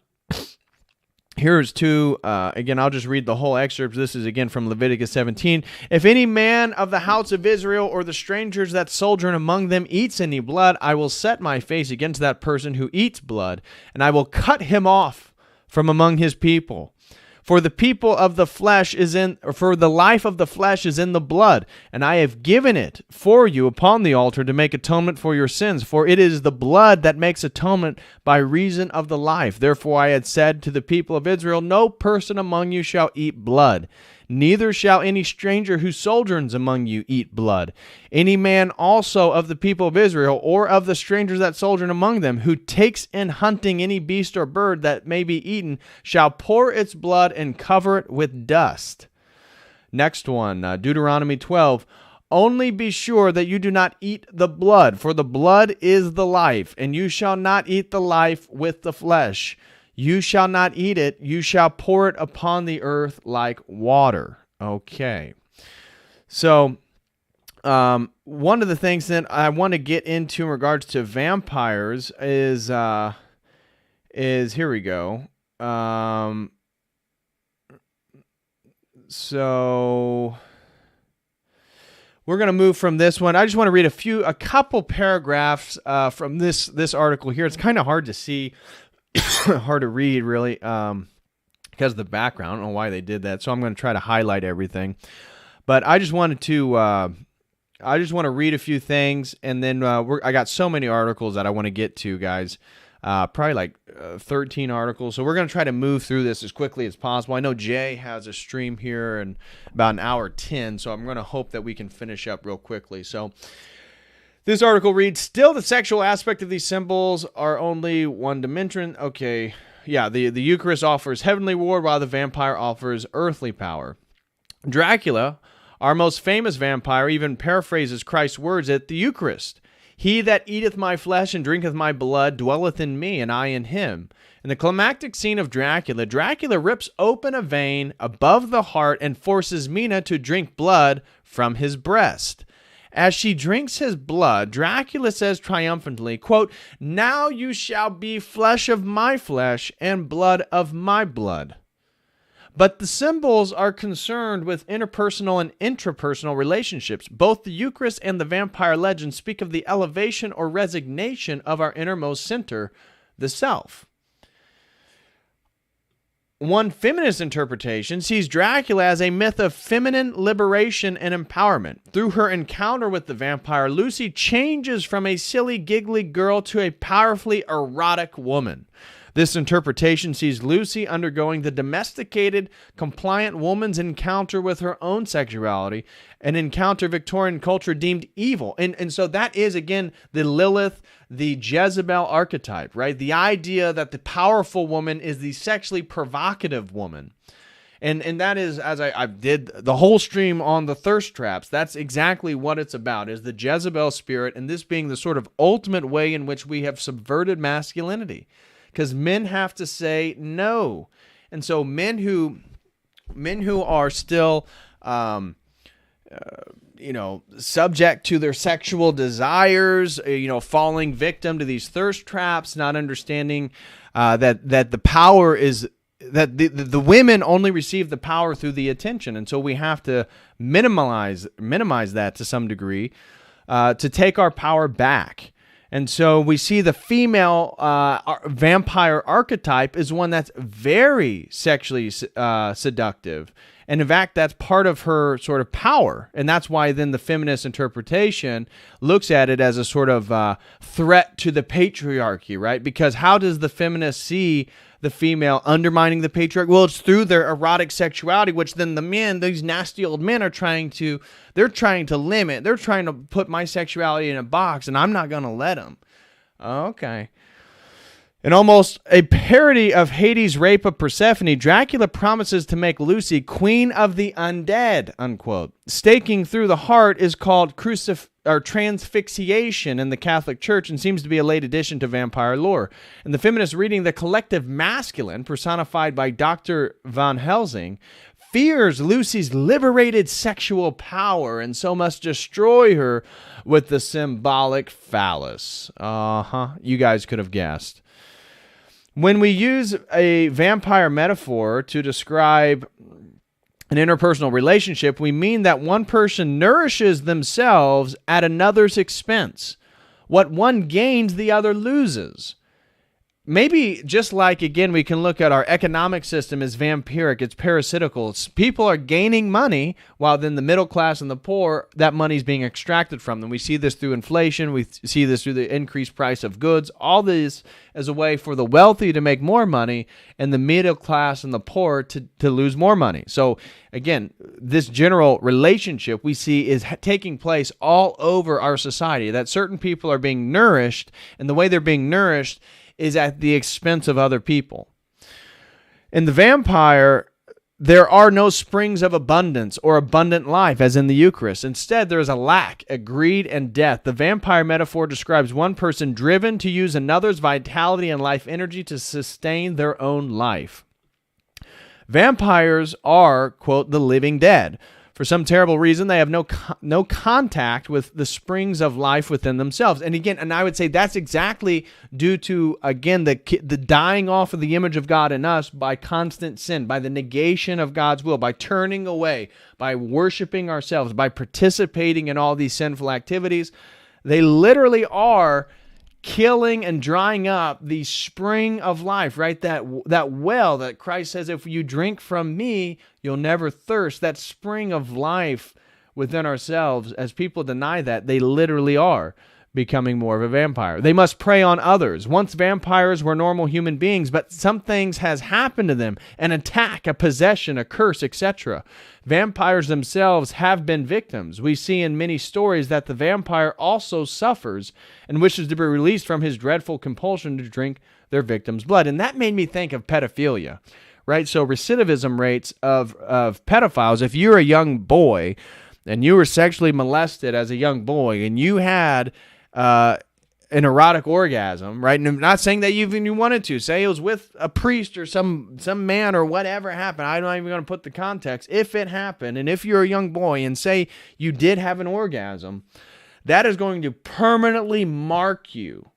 here's two, again, I'll just read the whole excerpt. This is again from Leviticus 17. If any man of the house of Israel or the strangers that sojourn among them eats any blood, I will set my face against that person who eats blood, and I will cut him off from among his people. For the people of the flesh for the life of the flesh is in the blood, and I have given it for you upon the altar to make atonement for your sins. For it is the blood that makes atonement by reason of the life. Therefore I had said to the people of Israel, no person among you shall eat blood. Neither shall any stranger who sojourns among you eat blood. Any man also of the people of Israel, or of the strangers that sojourn among them, who takes in hunting any beast or bird that may be eaten, shall pour its blood and cover it with dust. Next one, Deuteronomy 12. Only be sure that you do not eat the blood, for the blood is the life, and you shall not eat the life with the flesh. You shall not eat it. You shall pour it upon the earth like water. Okay. So, one of the things that I want to get into in regards to vampires is here we go. So we're going to move from this one. I just want to read a couple paragraphs from this article here. It's kind of hard to see. Hard to read, really, because of the background. I don't know why they did that, so I'm going to try to highlight everything. But I just wanted to, I just want to read a few things, and then I got so many articles that I want to get to, guys. Probably like 13 articles. So we're going to try to move through this as quickly as possible. I know Jay has a stream here in about an hour 10, so I'm going to hope that we can finish up real quickly. So this article reads, still the sexual aspect of these symbols are only one dimension. Okay, yeah, the Eucharist offers heavenly reward while the vampire offers earthly power. Dracula, our most famous vampire, even paraphrases Christ's words at the Eucharist. He that eateth my flesh and drinketh my blood dwelleth in me, and I in him. In the climactic scene of Dracula, Dracula rips open a vein above the heart and forces Mina to drink blood from his breast. As she drinks his blood, Dracula says triumphantly, quote, now you shall be flesh of my flesh and blood of my blood. But the symbols are concerned with interpersonal and intrapersonal relationships. Both the Eucharist and the vampire legend speak of the elevation or resignation of our innermost center, the self. One feminist interpretation sees Dracula as a myth of feminine liberation and empowerment. Through her encounter with the vampire, Lucy changes from a silly, giggly girl to a powerfully erotic woman. This interpretation sees Lucy undergoing the domesticated, compliant woman's encounter with her own sexuality, an encounter Victorian culture deemed evil. And so that is, again, the Lilith, the Jezebel archetype, right? The idea that the powerful woman is the sexually provocative woman. And that is, as I did the whole stream on the thirst traps, that's exactly what it's about, is the Jezebel spirit, and this being the sort of ultimate way in which we have subverted masculinity. Because men have to say no. And so men who are still, subject to their sexual desires, falling victim to these thirst traps, not understanding that the power is, that the women only receive the power through the attention. And so we have to minimize that to some degree to take our power back. And so we see the female vampire archetype is one that's very sexually seductive And in fact, that's part of her sort of power. And that's why then the feminist interpretation looks at it as a sort of threat to the patriarchy, right? Because how does the feminist see the female undermining the patriarchy? Well, it's through their erotic sexuality, which then the men, these nasty old men, are trying to limit. They're trying to put my sexuality in a box, and I'm not going to let them. Okay. In almost a parody of Hades' rape of Persephone, Dracula promises to make Lucy queen of the undead, unquote. Staking through the heart is called transfixiation in the Catholic Church and seems to be a late addition to vampire lore. In the feminist reading, the collective masculine, personified by Dr. Van Helsing, fears Lucy's liberated sexual power and so must destroy her with the symbolic phallus. You guys could have guessed. When we use a vampire metaphor to describe an interpersonal relationship, we mean that one person nourishes themselves at another's expense. What one gains, the other loses. Maybe just like, again, we can look at our economic system as vampiric, it's parasitical. People are gaining money while then the middle class and the poor, that money is being extracted from them. We see this through inflation. We see this through the increased price of goods. All this as a way for the wealthy to make more money and the middle class and the poor to lose more money. So again, this general relationship we see is taking place all over our society, that certain people are being nourished, and the way they're being nourished is at the expense of other people. In the vampire, there are no springs of abundance or abundant life as in the Eucharist. Instead, there is a lack, a greed, and death. The vampire metaphor describes one person driven to use another's vitality and life energy to sustain their own life. Vampires are, quote, the living dead. For some terrible reason, they have no contact with the springs of life within themselves. And again, and I would say that's exactly due to, again, the dying off of the image of God in us by constant sin, by the negation of God's will, by turning away, by worshiping ourselves, by participating in all these sinful activities. They literally are killing and drying up the spring of life, right? That well that Christ says, if you drink from me, you'll never thirst. That spring of life within ourselves, as people deny that, they literally are becoming more of a vampire. They must prey on others. Once vampires were normal human beings, but some things has happened to them, an attack, a possession, a curse, etc. Vampires themselves have been victims. We see in many stories that the vampire also suffers and wishes to be released from his dreadful compulsion to drink their victim's blood. And that made me think of pedophilia, right? So recidivism rates of pedophiles, if you're a young boy and you were sexually molested as a young boy and you had an erotic orgasm, right? And I'm not saying that you wanted to. Say it was with a priest or some man or whatever happened. I'm not even going to put the context. If it happened, and if you're a young boy and say you did have an orgasm, that is going to permanently mark you.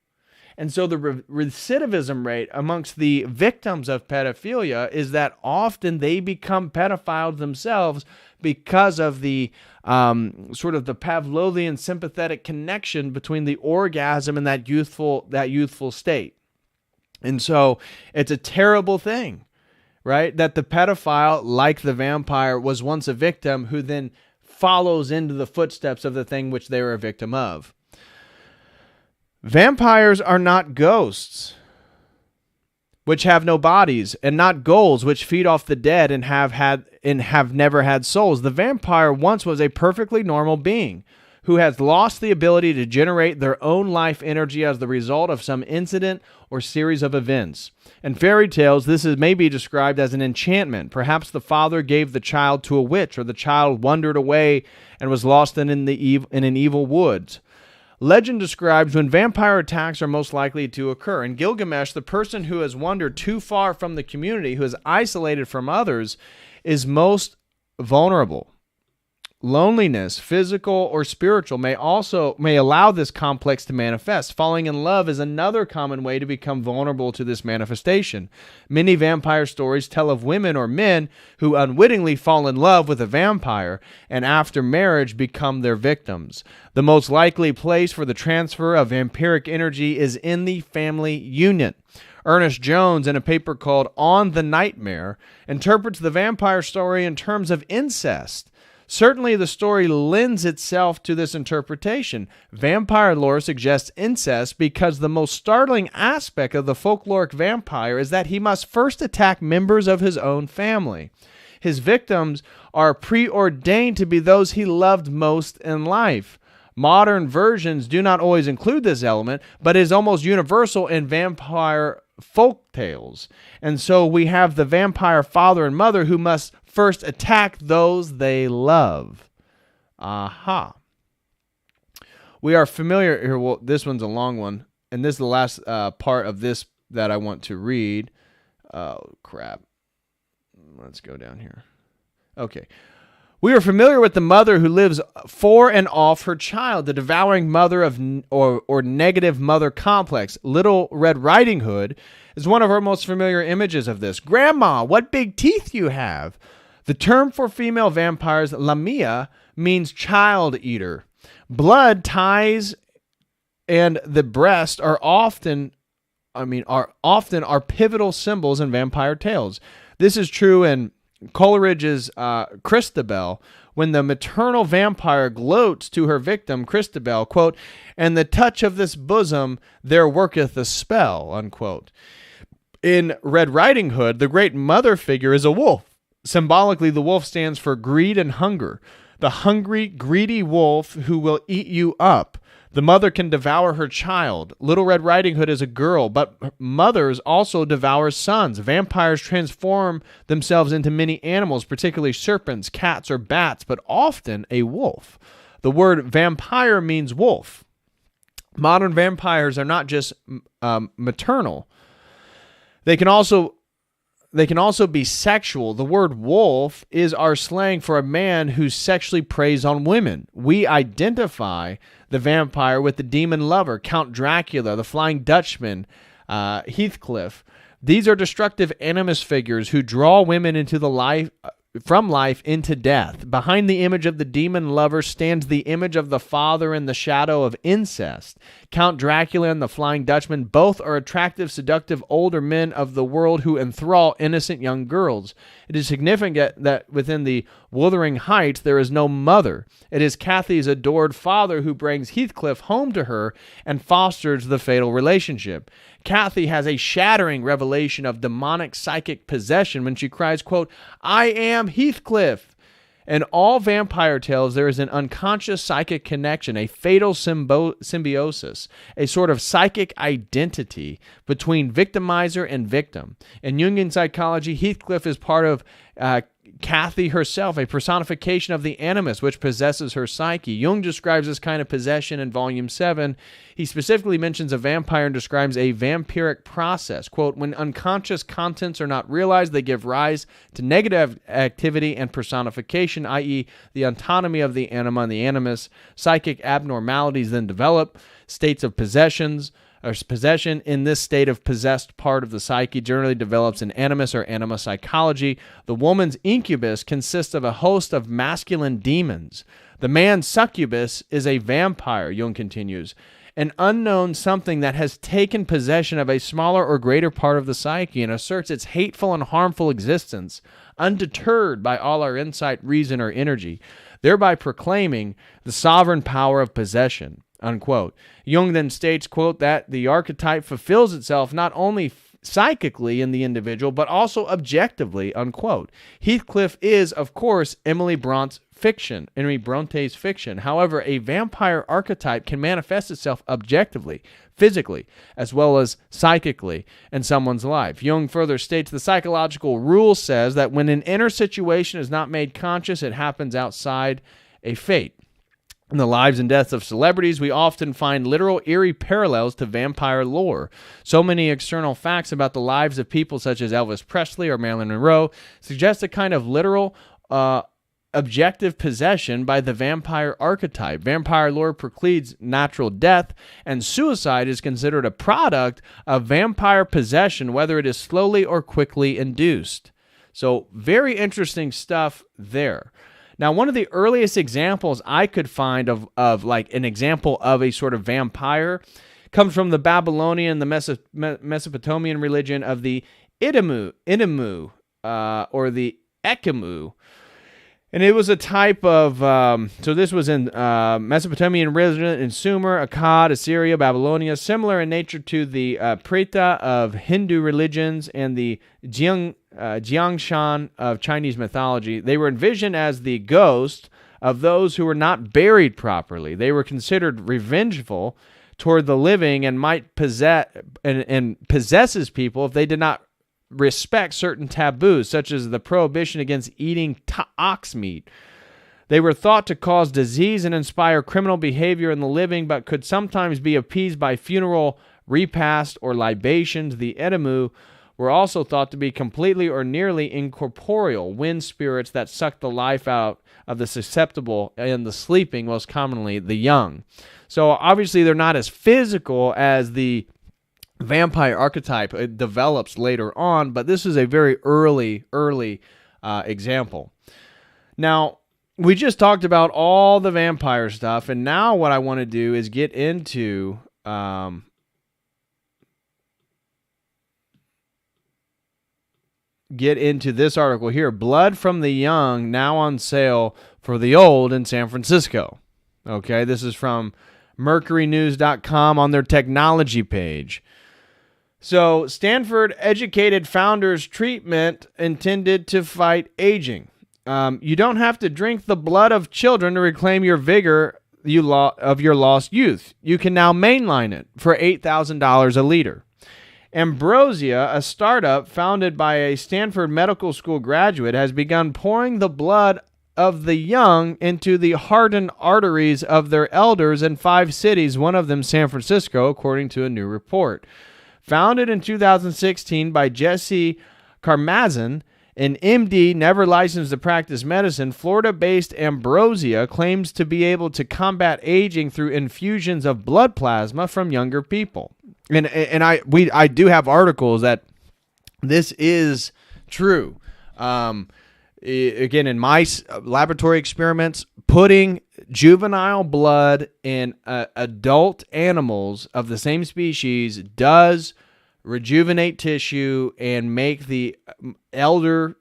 And so the recidivism rate amongst the victims of pedophilia is that often they become pedophiles themselves because of the sort of the Pavlovian sympathetic connection between the orgasm and that youthful state. And so it's a terrible thing, right? That the pedophile, like the vampire, was once a victim who then follows into the footsteps of the thing which they were a victim of. Vampires are not ghosts, which have no bodies, and not ghouls, which feed off the dead and have never had souls. The vampire once was a perfectly normal being who has lost the ability to generate their own life energy as the result of some incident or series of events. In fairy tales, this may be described as an enchantment. Perhaps the father gave the child to a witch, or the child wandered away and was lost in an evil woods. Legend describes when vampire attacks are most likely to occur. In Gilgamesh, the person who has wandered too far from the community, who is isolated from others, is most vulnerable. Loneliness, physical or spiritual, may allow this complex to manifest. Falling in love is another common way to become vulnerable to this manifestation. Many vampire stories tell of women or men who unwittingly fall in love with a vampire and after marriage become their victims. The most likely place for the transfer of vampiric energy is in the family unit. Ernest Jones, in a paper called On the Nightmare, interprets the vampire story in terms of incest. Certainly, the story lends itself to this interpretation. Vampire lore suggests incest because the most startling aspect of the folkloric vampire is that he must first attack members of his own family. His victims are preordained to be those he loved most in life. Modern versions do not always include this element, but is almost universal in vampire folk tales. And so we have the vampire father and mother who must first attack those they love. Aha. We are familiar here. Well, this one's a long one, and this is the last part of this that I want to read. Oh, crap. Let's go down here. Okay. We are familiar with the mother who lives for and off her child, the devouring mother of or negative mother complex. Little Red Riding Hood is one of our most familiar images of this. Grandma, what big teeth you have. The term for female vampires, Lamia, means child eater. Blood ties and the breast are often pivotal symbols in vampire tales. This is true in Coleridge's Christabel, when the maternal vampire gloats to her victim, Christabel, quote, "And the touch of this bosom there worketh a spell," unquote. In Red Riding Hood, the great mother figure is a wolf. Symbolically, the wolf stands for greed and hunger. The hungry, greedy wolf who will eat you up. The mother can devour her child. Little Red Riding Hood is a girl, but mothers also devour sons. Vampires transform themselves into many animals, particularly serpents, cats, or bats, but often a wolf. The word vampire means wolf. Modern vampires are not just maternal. They can also be sexual. The word wolf is our slang for a man who sexually preys on women. We identify the vampire with the demon lover, Count Dracula, the Flying Dutchman, Heathcliff. These are destructive animus figures who draw women into from life into death. Behind the image of the demon lover stands the image of the father in the shadow of incest. Count Dracula and the Flying Dutchman both are attractive, seductive older men of the world who enthrall innocent young girls. It is significant that within the Wuthering Heights there is no mother. It is Cathy's adored father who brings Heathcliff home to her and fosters the fatal relationship. Cathy has a shattering revelation of demonic psychic possession when she cries, quote, "I am Heathcliff." In all vampire tales, there is an unconscious psychic connection, a fatal symbiosis, a sort of psychic identity between victimizer and victim. In Jungian psychology, Heathcliff is part of Cathy herself, a personification of the animus which possesses her psyche. Jung describes this kind of possession in Volume 7. He specifically mentions a vampire and describes a vampiric process. Quote, "When unconscious contents are not realized, they give rise to negative activity and personification, i.e. the autonomy of the anima and the animus. Psychic abnormalities then develop, states of possession. In this state of possessed part of the psyche generally develops an animus or anima psychology. The woman's incubus consists of a host of masculine demons. The man's succubus is a vampire," Jung continues, "an unknown something that has taken possession of a smaller or greater part of the psyche and asserts its hateful and harmful existence, undeterred by all our insight, reason, or energy, thereby proclaiming the sovereign power of possession." Unquote. Jung then states, quote, that the archetype fulfills itself not only psychically in the individual, but also objectively, unquote. Heathcliff is, of course, Emily Bronte's fiction. However, a vampire archetype can manifest itself objectively, physically, as well as psychically in someone's life. Jung further states the psychological rule says that when an inner situation is not made conscious, it happens outside a fate. In the lives and deaths of celebrities, we often find literal eerie parallels to vampire lore. So many external facts about the lives of people such as Elvis Presley or Marilyn Monroe suggest a kind of literal objective possession by the vampire archetype. Vampire lore precludes natural death, and suicide is considered a product of vampire possession, whether it is slowly or quickly induced. So very interesting stuff there. Now, one of the earliest examples I could find of like an example of a sort of vampire comes from the Babylonian, the Mesopotamian religion of the Idimu, or the Ekamu. And it was a type of, so this was in Mesopotamian religion in Sumer, Akkad, Assyria, Babylonia, similar in nature to the Preta of Hindu religions and the Jiangshan of Chinese mythology. They were envisioned as the ghost of those who were not buried properly. They were considered revengeful toward the living and might possess and possesses people if they did not respect certain taboos, such as the prohibition against eating ox meat. They were thought to cause disease and inspire criminal behavior in the living, but could sometimes be appeased by funeral repast or libations. The Edamu were also thought to be completely or nearly incorporeal, wind spirits that suck the life out of the susceptible and the sleeping, most commonly the young. So obviously they're not as physical as the vampire archetype. It develops later on, but this is a very early example. Now, we just talked about all the vampire stuff, and now what I want to do is get into this article here. Blood from the Young now on sale for the old in San Francisco. Okay, this is from mercurynews.com on their technology page. So, Stanford-educated founders' treatment intended to fight aging. You don't have to drink the blood of children to reclaim your vigor of your lost youth. You can now mainline it for $8,000 a liter. Ambrosia, a startup founded by a Stanford Medical School graduate, has begun pouring the blood of the young into the hardened arteries of their elders in 5 cities, one of them San Francisco, according to a new report. Founded in 2016 by Jesse Karmazin, an MD never licensed to practice medicine, Florida-based Ambrosia claims to be able to combat aging through infusions of blood plasma from younger people. And I do have articles that this is true. Again, in mice laboratory experiments, putting juvenile blood in adult animals of the same species does rejuvenate tissue and make the elder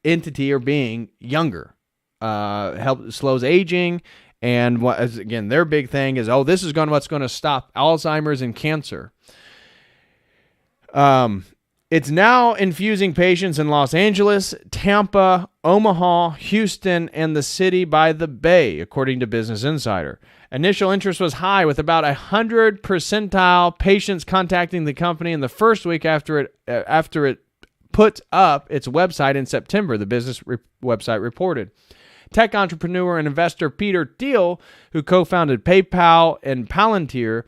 entity or being younger. Slows aging, and again, their big thing is, this is what's going to stop Alzheimer's and cancer. It's now infusing patients in Los Angeles, Tampa, Omaha, Houston, and the city by the Bay, according to Business Insider. Initial interest was high, with about 100 percentile patients contacting the company in the first week after it put up its website in September, the business website reported. Tech entrepreneur and investor Peter Thiel, who co-founded PayPal and Palantir,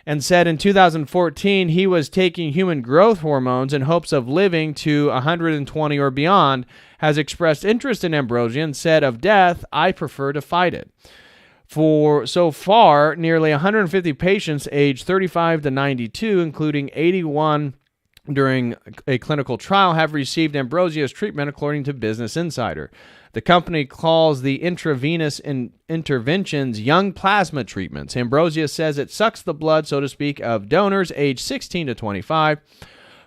and said in 2014 he was taking human growth hormones in hopes of living to 120 or beyond, has expressed interest in Ambrosia and said of death, "I prefer to fight it." For so far, nearly 150 patients aged 35 to 92, including 81 during a clinical trial, have received Ambrosia's treatment, according to Business Insider. The company calls the intravenous interventions young plasma treatments. Ambrosia says it sucks the blood, so to speak, of donors aged 16 to 25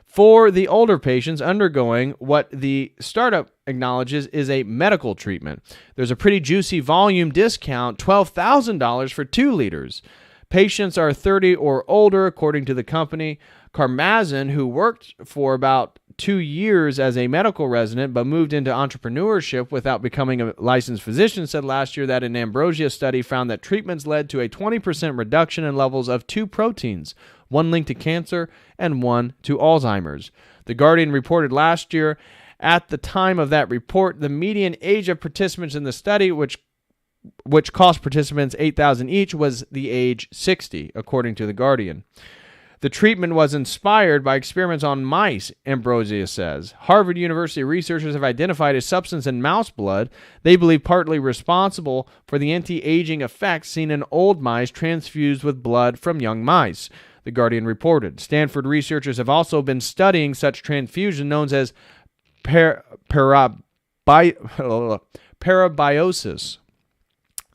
for the older patients undergoing what the startup acknowledges is a medical treatment. There's a pretty juicy volume discount, $12,000 for 2 liters. Patients are 30 or older, according to the company. Karmazin, who worked for about 2 years as a medical resident but moved into entrepreneurship without becoming a licensed physician, said last year that an Ambrosia study found that treatments led to a 20% reduction in levels of 2 proteins, one linked to cancer and one to Alzheimer's. The Guardian reported last year, at the time of that report, the median age of participants in the study, which cost participants $8,000 each, was the age 60, according to The Guardian. The treatment was inspired by experiments on mice, Ambrosia says. Harvard University researchers have identified a substance in mouse blood they believe partly responsible for the anti-aging effects seen in old mice transfused with blood from young mice, The Guardian reported. Stanford researchers have also been studying such transfusion known as parabiosis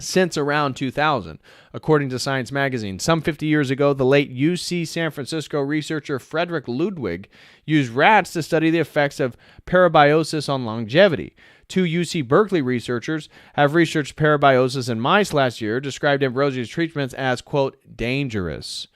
since around 2000, according to Science magazine. Some 50 years ago, the late UC San Francisco researcher Frederick Ludwig used rats to study the effects of parabiosis on longevity. Two UC Berkeley researchers have researched parabiosis in mice last year, described Ambrosia's treatments as, quote, dangerous.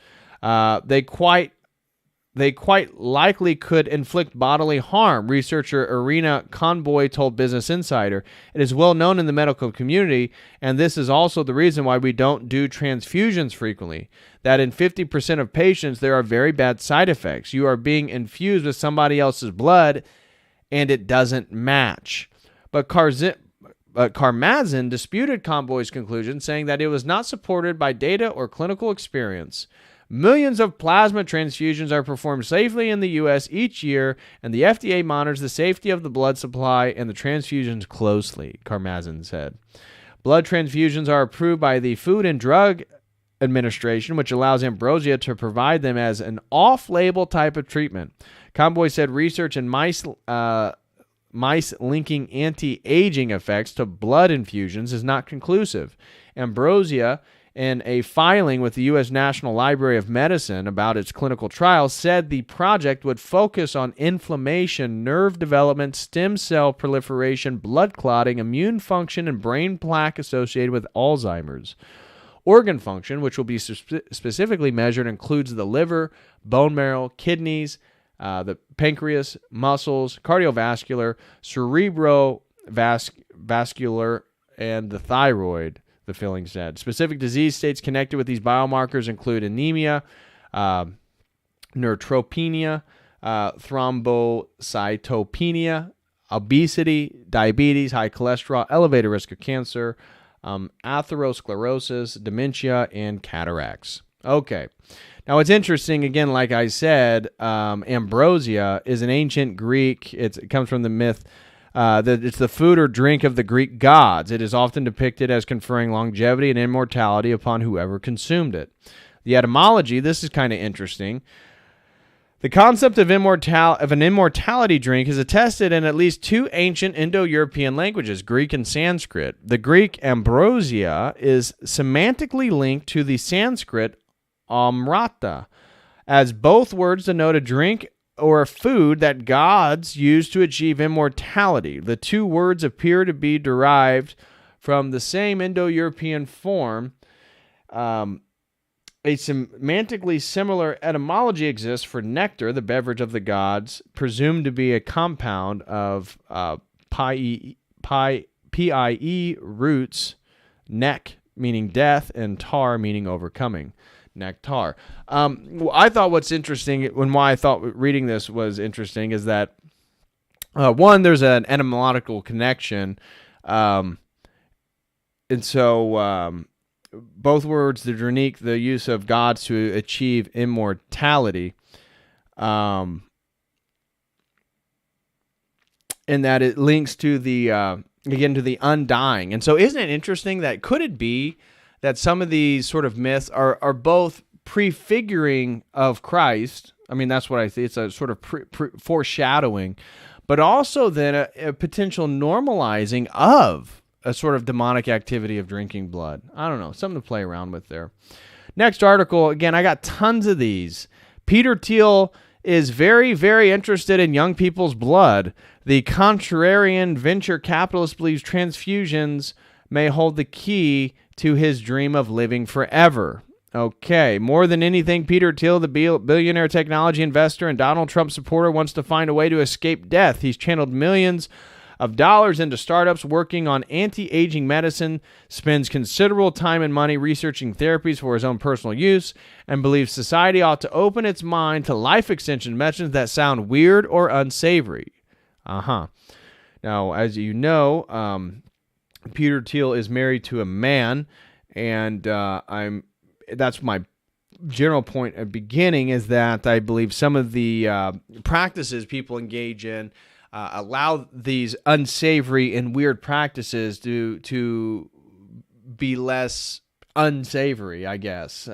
They quite likely could inflict bodily harm, researcher Irina Conboy told Business Insider. It is well known in the medical community, and this is also the reason why we don't do transfusions frequently, that in 50% of patients there are very bad side effects. You are being infused with somebody else's blood, and it doesn't match. But Karmazin disputed Conboy's conclusion, saying that it was not supported by data or clinical experience. Millions of plasma transfusions are performed safely in the U.S. each year, and the FDA monitors the safety of the blood supply and the transfusions closely, Karmazin said. Blood transfusions are approved by the Food and Drug Administration, which allows Ambrosia to provide them as an off-label type of treatment. Conboy said research in mice linking anti-aging effects to blood infusions is not conclusive. Ambrosia, in a filing with the U.S. National Library of Medicine about its clinical trials, said the project would focus on inflammation, nerve development, stem cell proliferation, blood clotting, immune function, and brain plaque associated with Alzheimer's. Organ function, which will be specifically measured, includes the liver, bone marrow, kidneys, the pancreas, muscles, cardiovascular, cerebrovascular, and the thyroid, the filing said. Specific disease states connected with these biomarkers include anemia, neutropenia, thrombocytopenia, obesity, diabetes, high cholesterol, elevated risk of cancer, atherosclerosis, dementia, and cataracts. Okay. Now, it's interesting, again, like I said, ambrosia is an ancient Greek. It comes from the myth that it's the food or drink of the Greek gods. It is often depicted as conferring longevity and immortality upon whoever consumed it. The etymology, this is kind of interesting. The concept of an immortality drink is attested in at least two ancient Indo-European languages, Greek and Sanskrit. The Greek ambrosia is semantically linked to the Sanskrit amrita, as both words denote a drink or a food that gods use to achieve immortality. The two words appear to be derived from the same Indo-European form. A semantically similar etymology exists for nectar, the beverage of the gods, presumed to be a compound of PIE roots, nek meaning death, and tar meaning overcoming. Nectar. I thought what's interesting, and why I thought reading this was interesting, is that one, there's an etymological connection, and so both words, the dranique, the use of gods to achieve immortality, and that it links to the again to the undying. And so, isn't it interesting that could it be that some of these sort of myths are both prefiguring of Christ? I mean, that's what I think. It's a sort of foreshadowing, but also then a potential normalizing of a sort of demonic activity of drinking blood. I don't know, something to play around with there. Next article, again, I got tons of these. Peter Thiel is very, very interested in young people's blood. The contrarian venture capitalist believes transfusions may hold the key to his dream of living forever. Okay, more than anything, Peter Thiel, the billionaire technology investor and Donald Trump supporter, wants to find a way to escape death. He's channeled millions of dollars into startups working on anti-aging medicine, spends considerable time and money researching therapies for his own personal use, and believes society ought to open its mind to life extension medicines that sound weird or unsavory. Now, as you know, Peter Thiel is married to a man, and that's my general point at beginning is that I believe some of the practices people engage in allow these unsavory and weird practices to be less unsavory, I guess,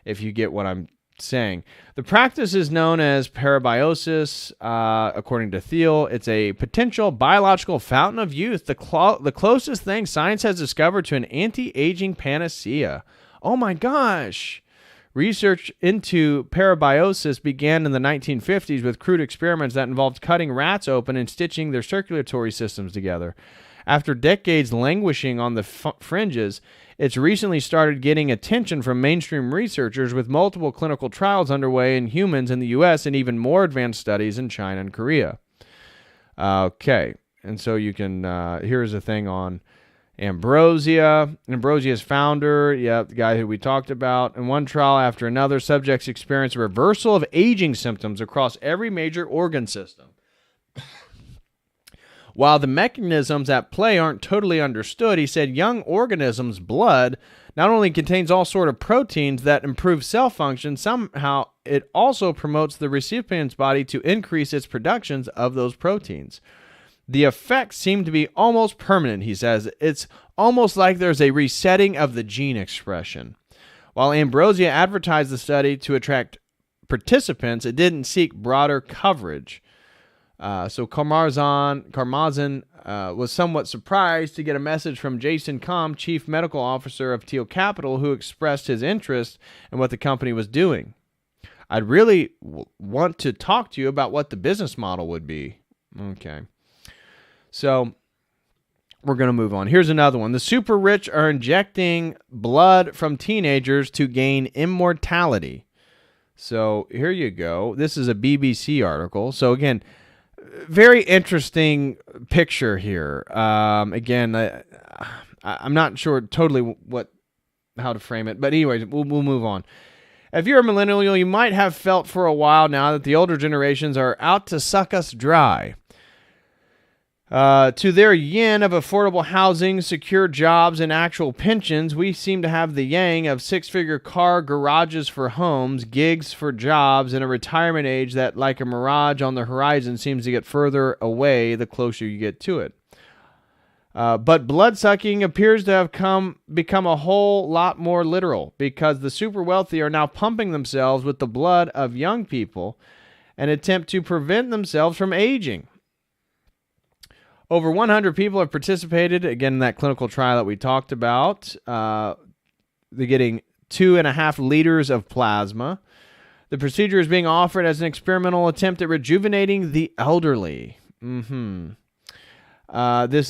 if you get what I'm saying. The practice is known as parabiosis, according to Thiel. It's a potential biological fountain of youth, the closest thing science has discovered to an anti-aging panacea. Oh my gosh! Research into parabiosis began in the 1950s with crude experiments that involved cutting rats open and stitching their circulatory systems together. After decades languishing on the fringes, it's recently started getting attention from mainstream researchers, with multiple clinical trials underway in humans in the U.S. and even more advanced studies in China and Korea. Okay, and so you can, here's a thing on Ambrosia. Ambrosia's founder, the guy who we talked about. In one trial after another, subjects experienced a reversal of aging symptoms across every major organ system. While the mechanisms at play aren't totally understood, he said young organisms' blood not only contains all sort of proteins that improve cell function, somehow it also promotes the recipient's body to increase its productions of those proteins. The effects seem to be almost permanent, he says. It's almost like there's a resetting of the gene expression. While Ambrosia advertised the study to attract participants, it didn't seek broader coverage. So Karmazin was somewhat surprised to get a message from Jason Kom, chief medical officer of Teal Capital, who expressed his interest in what the company was doing. I'd really want to talk to you about what the business model would be. Okay. So we're going to move on. Here's another one. The super rich are injecting blood from teenagers to gain immortality. So here you go. This is a BBC article. So again, very interesting picture here. Again, I'm not sure totally how to frame it, but anyways, we'll move on. If you're a millennial, you might have felt for a while now that the older generations are out to suck us dry. To their yin of affordable housing, secure jobs, and actual pensions, we seem to have the yang of six-figure car garages for homes, gigs for jobs, and a retirement age that, like a mirage on the horizon, seems to get further away the closer you get to it. But blood-sucking appears to have become a whole lot more literal, because the super wealthy are now pumping themselves with the blood of young people and attempt to prevent themselves from aging. Over 100 people have participated, again, in that clinical trial that we talked about. They're getting 2.5 liters of plasma. The procedure is being offered as an experimental attempt at rejuvenating the elderly. This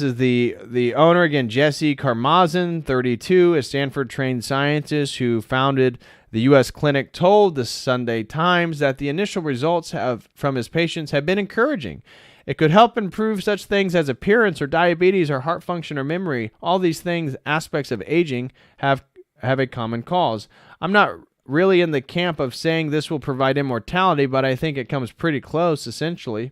is the owner, again, Jesse Karmazin, 32, a Stanford-trained scientist who founded the U.S. clinic, told the Sunday Times that the initial results from his patients have been encouraging. It could help improve such things as appearance or diabetes or heart function or memory. All these things, aspects of aging, have a common cause. I'm not really in the camp of saying this will provide immortality, but I think it comes pretty close, essentially.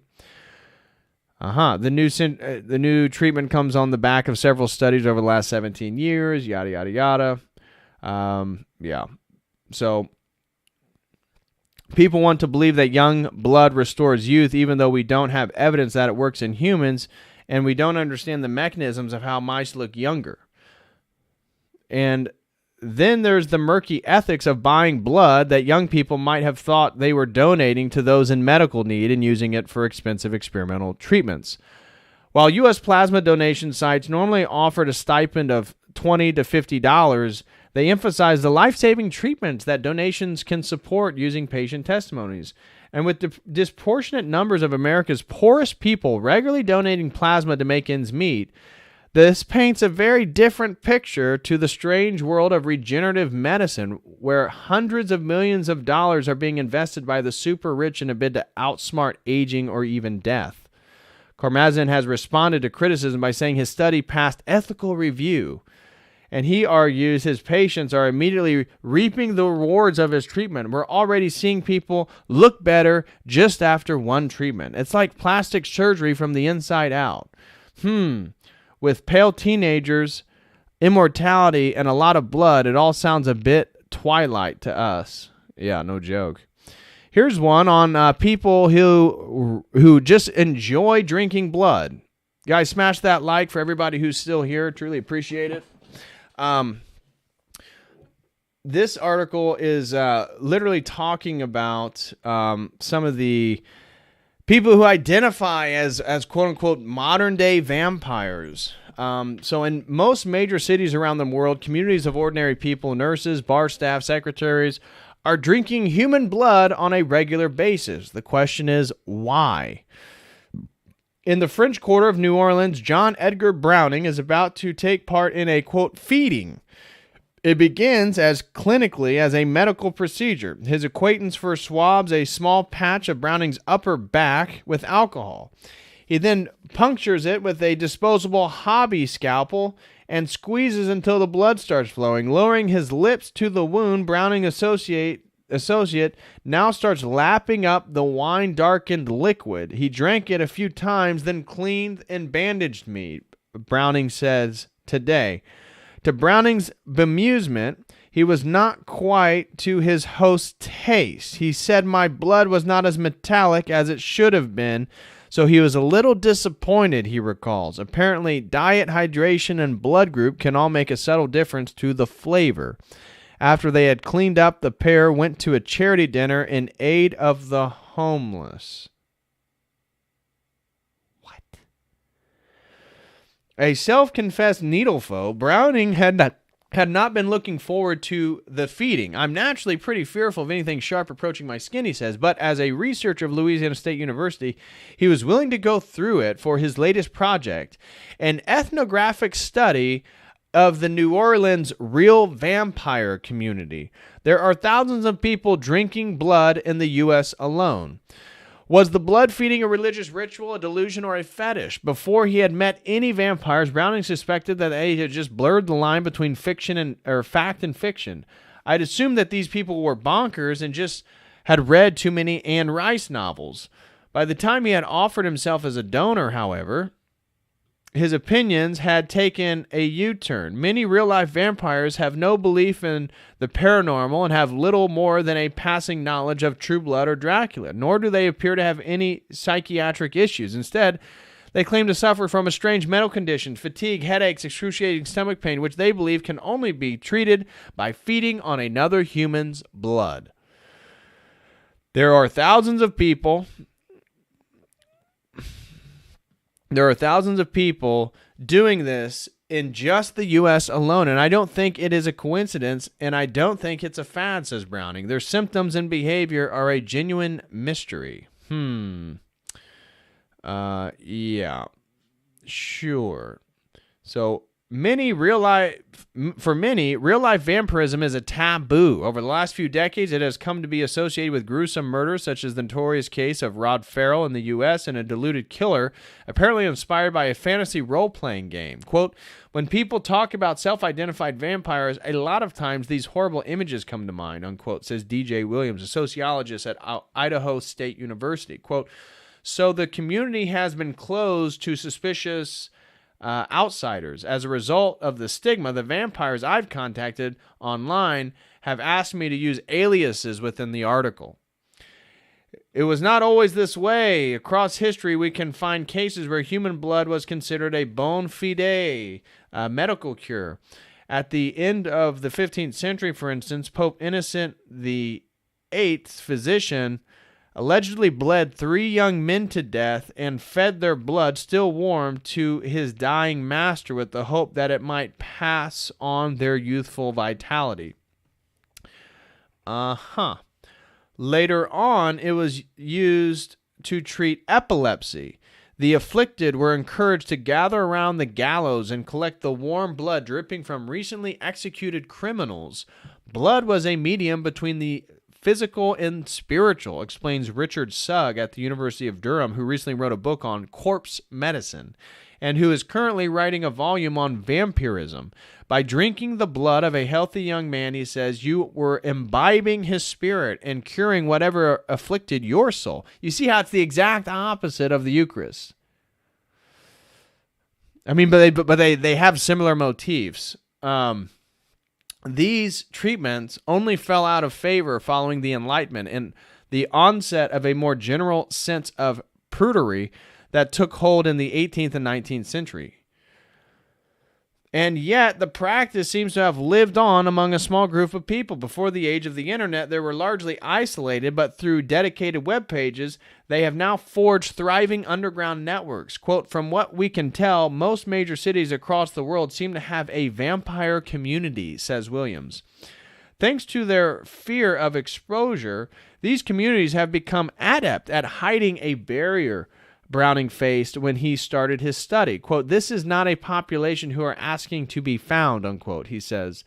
The new treatment comes on the back of several studies over the last 17 years, yada, yada, yada. So people want to believe that young blood restores youth, even though we don't have evidence that it works in humans, and we don't understand the mechanisms of how mice look younger. And then there's the murky ethics of buying blood that young people might have thought they were donating to those in medical need and using it for expensive experimental treatments. While U.S. plasma donation sites normally offered a stipend of $20 to $50, they emphasize the life-saving treatments that donations can support using patient testimonies. And with disproportionate numbers of America's poorest people regularly donating plasma to make ends meet, this paints a very different picture to the strange world of regenerative medicine, where hundreds of millions of dollars are being invested by the super rich in a bid to outsmart aging or even death. Karmazin has responded to criticism by saying his study passed ethical review, and he argues his patients are immediately reaping the rewards of his treatment. We're already seeing people look better just after one treatment. It's like plastic surgery from the inside out. With pale teenagers, immortality, and a lot of blood, it all sounds a bit twilight to us. Yeah, no joke. Here's one on people who just enjoy drinking blood. Guys, smash that like for everybody who's still here. Truly appreciate it. This article is literally talking about some of the people who identify as quote-unquote modern-day vampires. So in most major cities around the world, communities of ordinary people, nurses, bar staff, secretaries, are drinking human blood on a regular basis. The question is, why? In the French Quarter of New Orleans, John Edgar Browning is about to take part in a, quote, feeding. It begins as clinically as a medical procedure. His acquaintance first swabs a small patch of Browning's upper back with alcohol. He then punctures it with a disposable hobby scalpel and squeezes until the blood starts flowing. Lowering his lips to the wound, Browning associate now starts lapping up the wine-darkened liquid. He drank it a few times, then cleaned and bandaged me, Browning says today. To Browning's bemusement, he was not quite to his host's taste. He said my blood was not as metallic as it should have been, so he was a little disappointed, he recalls. Apparently, diet, hydration, and blood group can all make a subtle difference to the flavor. After they had cleaned up, the pair went to a charity dinner in aid of the homeless. What? A self-confessed needlefoe, Browning had not been looking forward to the feeding. I'm naturally pretty fearful of anything sharp approaching my skin, he says, but as a researcher of Louisiana State University, he was willing to go through it for his latest project, an ethnographic study of the New Orleans real vampire community. There are thousands of people drinking blood in the U.S. alone. Was the blood feeding a religious ritual, a delusion, or a fetish? Before he had met any vampires, Browning suspected that they had just blurred the line between fact and fiction. I'd assumed that these people were bonkers and just had read too many Anne Rice novels. By the time he had offered himself as a donor, however, his opinions had taken a U-turn. Many real-life vampires have no belief in the paranormal and have little more than a passing knowledge of True Blood or Dracula, nor do they appear to have any psychiatric issues. Instead, they claim to suffer from a strange mental condition, fatigue, headaches, excruciating stomach pain, which they believe can only be treated by feeding on another human's blood. There are thousands of people doing this in just the U.S. alone, and I don't think it is a coincidence, and I don't think it's a fad, says Browning. Their symptoms and behavior are a genuine mystery. Yeah. Sure. So, for many, real-life vampirism is a taboo. Over the last few decades, it has come to be associated with gruesome murders, such as the notorious case of Rod Farrell in the U.S. and a deluded killer, apparently inspired by a fantasy role-playing game. Quote, when people talk about self-identified vampires, a lot of times these horrible images come to mind, unquote, says D.J. Williams, a sociologist at Idaho State University. Quote, so the community has been closed to suspicious outsiders. As a result of the stigma, the vampires I've contacted online have asked me to use aliases within the article. It was not always this way. Across history, we can find cases where human blood was considered a bona fide medical cure. At the end of the 15th century, for instance, Pope Innocent VIII's physician allegedly bled 3 young men to death and fed their blood still warm to his dying master with the hope that it might pass on their youthful vitality. Later on, it was used to treat epilepsy. The afflicted were encouraged to gather around the gallows and collect the warm blood dripping from recently executed criminals. Blood was a medium between the physical and spiritual, explains Richard Sugg at the University of Durham, who recently wrote a book on corpse medicine and who is currently writing a volume on vampirism. By drinking the blood of a healthy young man, he says, you were imbibing his spirit and curing whatever afflicted your soul. You see how it's the exact opposite of the Eucharist. I mean, but they have similar motifs. These treatments only fell out of favor following the Enlightenment and the onset of a more general sense of prudery that took hold in the 18th and 19th century. And yet, the practice seems to have lived on among a small group of people. Before the age of the internet, they were largely isolated, but through dedicated web pages, they have now forged thriving underground networks. Quote, from what we can tell, most major cities across the world seem to have a vampire community, says Williams. Thanks to their fear of exposure, these communities have become adept at hiding a barrier Browning faced when he started his study. Quote, this is not a population who are asking to be found, unquote, he says.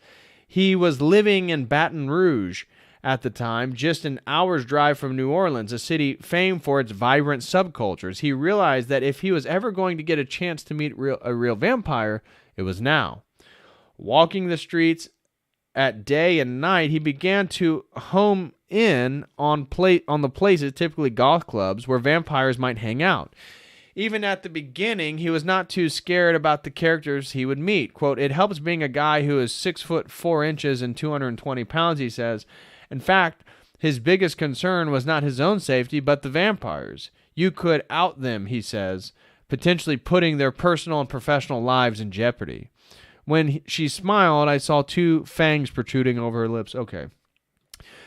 He was living in Baton Rouge at the time, just an hour's drive from New Orleans, a city famed for its vibrant subcultures. He realized that if he was ever going to get a chance to meet a real vampire, it was now. Walking the streets at day and night, he began to home in on the places, typically goth clubs, where vampires might hang out. Even at the beginning, he was not too scared about the characters he would meet. Quote, it helps being a guy who is 6'4" and 220 pounds, he says. In fact, his biggest concern was not his own safety, but the vampires. You could out them, he says, potentially putting their personal and professional lives in jeopardy. When she smiled, I saw 2 fangs protruding over her lips. Okay.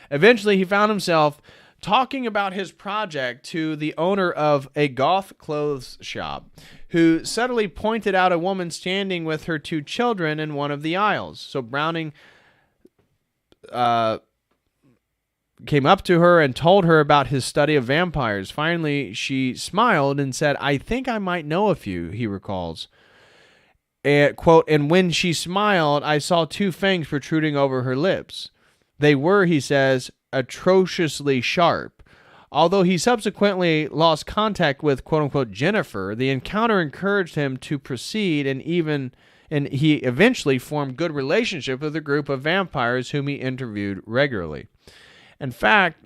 Eventually, he found himself talking about his project to the owner of a goth clothes shop, who subtly pointed out a woman standing with her 2 children in one of the aisles. So Browning came up to her and told her about his study of vampires. Finally, she smiled and said, I think I might know a few, he recalls. And, quote, and when she smiled, I saw 2 fangs protruding over her lips. They were, he says, atrociously sharp. Although he subsequently lost contact with, quote-unquote, Jennifer, the encounter encouraged him to proceed, and he eventually formed good relationship with a group of vampires whom he interviewed regularly. In fact,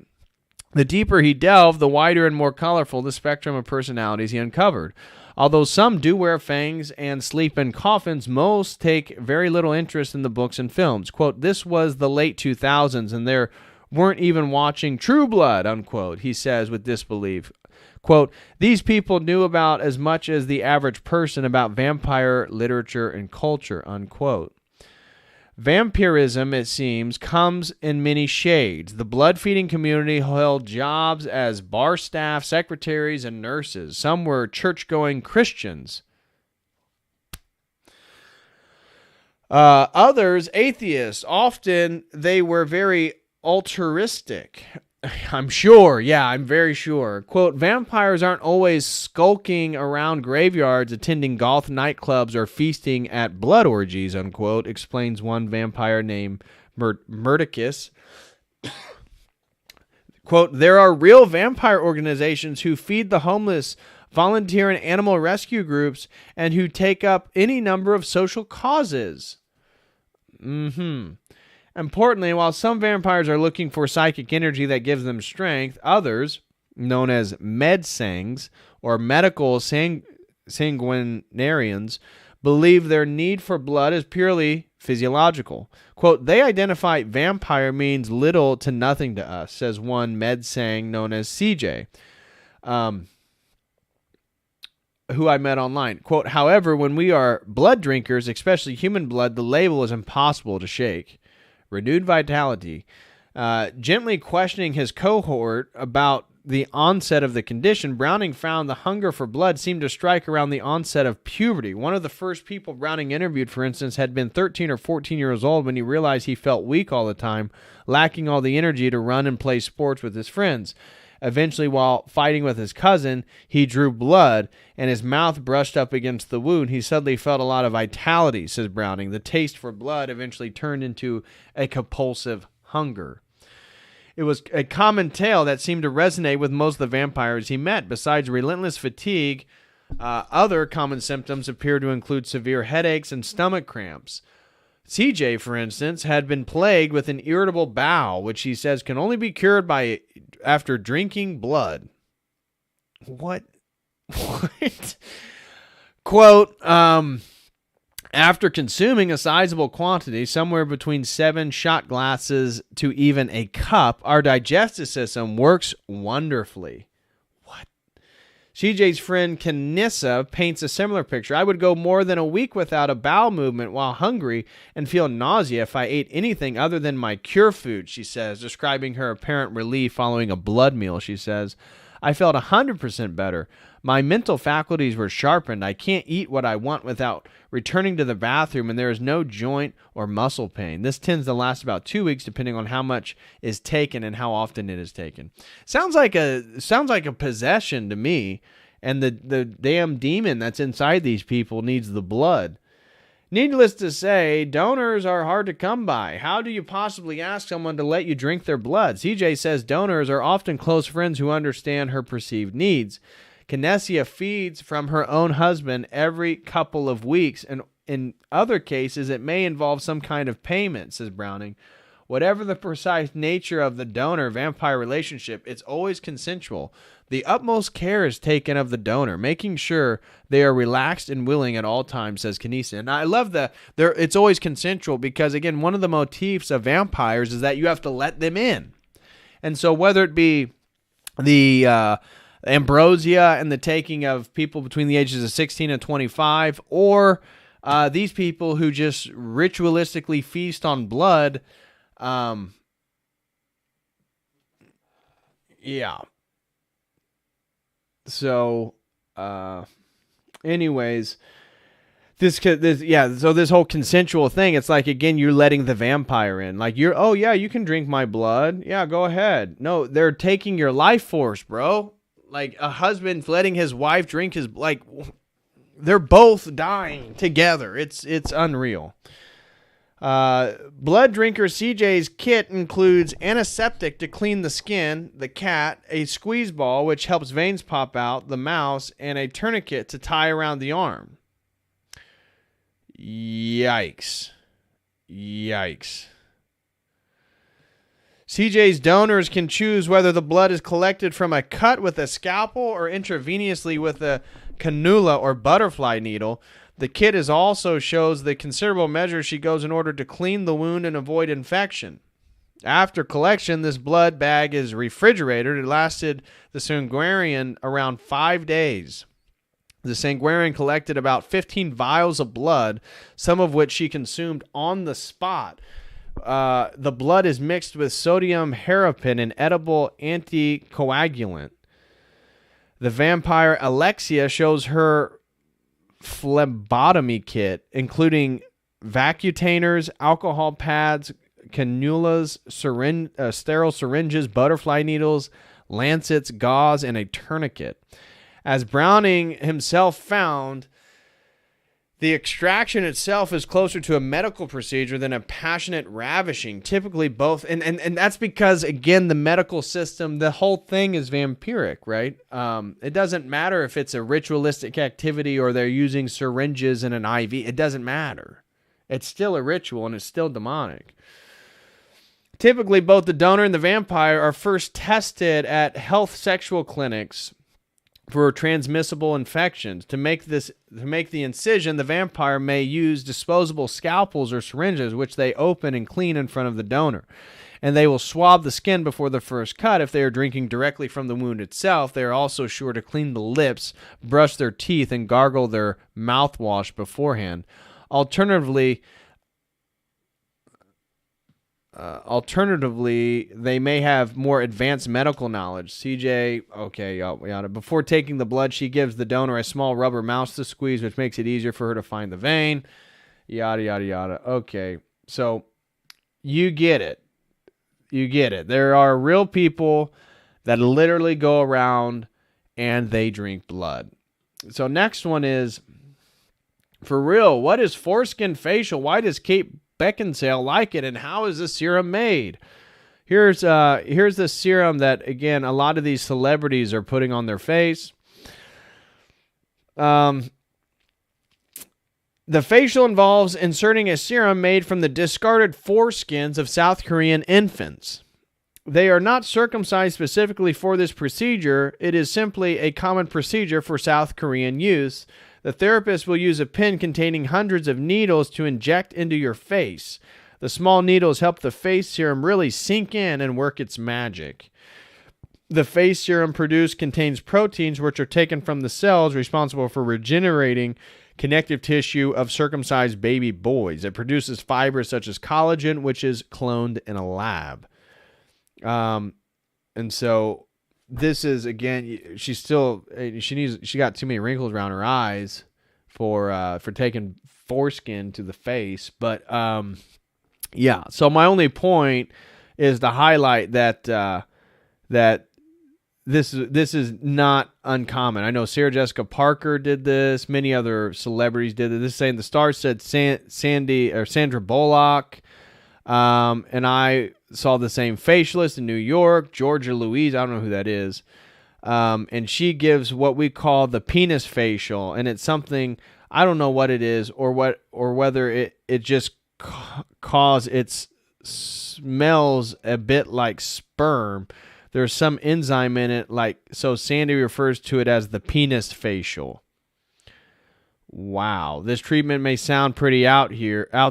the deeper he delved, the wider and more colorful the spectrum of personalities he uncovered. Although some do wear fangs and sleep in coffins, most take very little interest in the books and films. Quote, this was the late 2000s, and they weren't even watching True Blood, unquote, he says with disbelief. Quote, these people knew about as much as the average person about vampire literature and culture, unquote. Vampirism, it seems, comes in many shades. The blood-feeding community held jobs as bar staff, secretaries, and nurses. Some were church-going Christians. Others, atheists. Often they were very altruistic. I'm sure. Yeah, I'm very sure. Quote, vampires aren't always skulking around graveyards, attending goth nightclubs, or feasting at blood orgies, unquote, explains one vampire named Murticus. Quote, there are real vampire organizations who feed the homeless, volunteer in animal rescue groups, and who take up any number of social causes. Importantly, while some vampires are looking for psychic energy that gives them strength, others, known as medsangs or medical sanguinarians, believe their need for blood is purely physiological. Quote, they identify vampire means little to nothing to us, says one medsang known as CJ, who I met online. Quote, however, when we are blood drinkers, especially human blood, the label is impossible to shake. Renewed vitality. Gently questioning his cohort about the onset of the condition, Browning found the hunger for blood seemed to strike around the onset of puberty. One of the first people Browning interviewed, for instance, had been 13 or 14 years old when he realized he felt weak all the time, lacking all the energy to run and play sports with his friends. Eventually, while fighting with his cousin, he drew blood, and his mouth brushed up against the wound. He suddenly felt a lot of vitality, says Browning. The taste for blood eventually turned into a compulsive hunger. It was a common tale that seemed to resonate with most of the vampires he met. Besides relentless fatigue, other common symptoms appeared to include severe headaches and stomach cramps. CJ, for instance, had been plagued with an irritable bowel, which he says can only be cured after drinking blood. What? Quote, After consuming a sizable quantity, somewhere between 7 shot glasses to even a cup, our digestive system works wonderfully. What? CJ's friend Kanissa paints a similar picture. I would go more than a week without a bowel movement while hungry and feel nausea if I ate anything other than my cure food, she says, describing her apparent relief following a blood meal. She says, I felt 100% better. My mental faculties were sharpened. I can't eat what I want without returning to the bathroom, and there is no joint or muscle pain. This tends to last about 2 weeks, depending on how much is taken and how often it is taken. Sounds like a possession to me, and the damn demon that's inside these people needs the blood. Needless to say, donors are hard to come by. How do you possibly ask someone to let you drink their blood? CJ says donors are often close friends who understand her perceived needs. Kinesia feeds from her own husband every couple of weeks, and in other cases, it may involve some kind of payment, says Browning. Whatever the precise nature of the donor-vampire relationship, it's always consensual. The utmost care is taken of the donor, making sure they are relaxed and willing at all times, says Kinesia. And I love it's always consensual because, again, one of the motifs of vampires is that you have to let them in. And so whether it be the ambrosia and the taking of people between the ages of 16 and 25, or these people who just ritualistically feast on blood. Yeah. So, anyways, so this whole consensual thing, it's like, again, you're letting the vampire in. Like, oh yeah, you can drink my blood. Yeah, go ahead. No, they're taking your life force, bro. Like a husband letting his wife drink his, like, they're both dying together. It's unreal. Blood drinker CJ's kit includes antiseptic to clean the skin, the cat, a squeeze ball which helps veins pop out, the mouse, and a tourniquet to tie around the arm. Yikes. CJ's donors can choose whether the blood is collected from a cut with a scalpel or intravenously with a cannula or butterfly needle. The kit also shows the considerable measures she goes in order to clean the wound and avoid infection. After collection, this blood bag is refrigerated. It lasted the sanguarian around 5 days. The sanguarian collected about 15 vials of blood, some of which she consumed on the spot. The blood is mixed with sodium hairpin, an edible anticoagulant. The vampire Alexia shows her phlebotomy kit, including vacuutaners, alcohol pads, cannulas, sterile syringes, butterfly needles, lancets, gauze, and a tourniquet. As Browning himself found, the extraction itself is closer to a medical procedure than a passionate ravishing. Typically both, and that's because, again, the medical system, the whole thing is vampiric, right? It doesn't matter if it's a ritualistic activity or they're using syringes and an IV. It doesn't matter. It's still a ritual and it's still demonic. Typically, both the donor and the vampire are first tested at health sexual clinics for transmissible infections. To make the incision, the vampire may use disposable scalpels or syringes, which they open and clean in front of the donor. And they will swab the skin before the first cut. If they are drinking directly from the wound itself, they are also sure to clean the lips, brush their teeth, and gargle their mouthwash beforehand. Alternatively, they may have more advanced medical knowledge. CJ, okay, yada. Before taking the blood, she gives the donor a small rubber mouse to squeeze, which makes it easier for her to find the vein. Yada, yada, yada. Okay, so you get it. There are real people that literally go around and they drink blood. So next one is, for real, what is foreskin facial? Why does Kate Beckinsale like it, and how is this serum made? Here's the serum that, again, a lot of these celebrities are putting on their face. The facial involves inserting a serum made from the discarded foreskins of South Korean infants. They are not circumcised specifically for this procedure. It is simply a common procedure for South Korean youth. The therapist will use a pen containing hundreds of needles to inject into your face. The small needles help the face serum really sink in and work its magic. The face serum produced contains proteins which are taken from the cells responsible for regenerating connective tissue of circumcised baby boys. It produces fibers such as collagen, which is cloned in a lab. And so this is, again, she got too many wrinkles around her eyes for taking foreskin to the face. But yeah, so my only point is to highlight that this is not uncommon. I know Sarah Jessica Parker did this. Many other celebrities did it. This is saying the Star said Sandra Bullock. And I saw the same facialist in New York, Georgia Louise. I don't know who that is. And she gives what we call the penis facial. And it's something, I don't know what it is or whether it just cause it smells a bit like sperm. There's some enzyme in it, so Sandy refers to it as the penis facial. Wow, this treatment may sound pretty out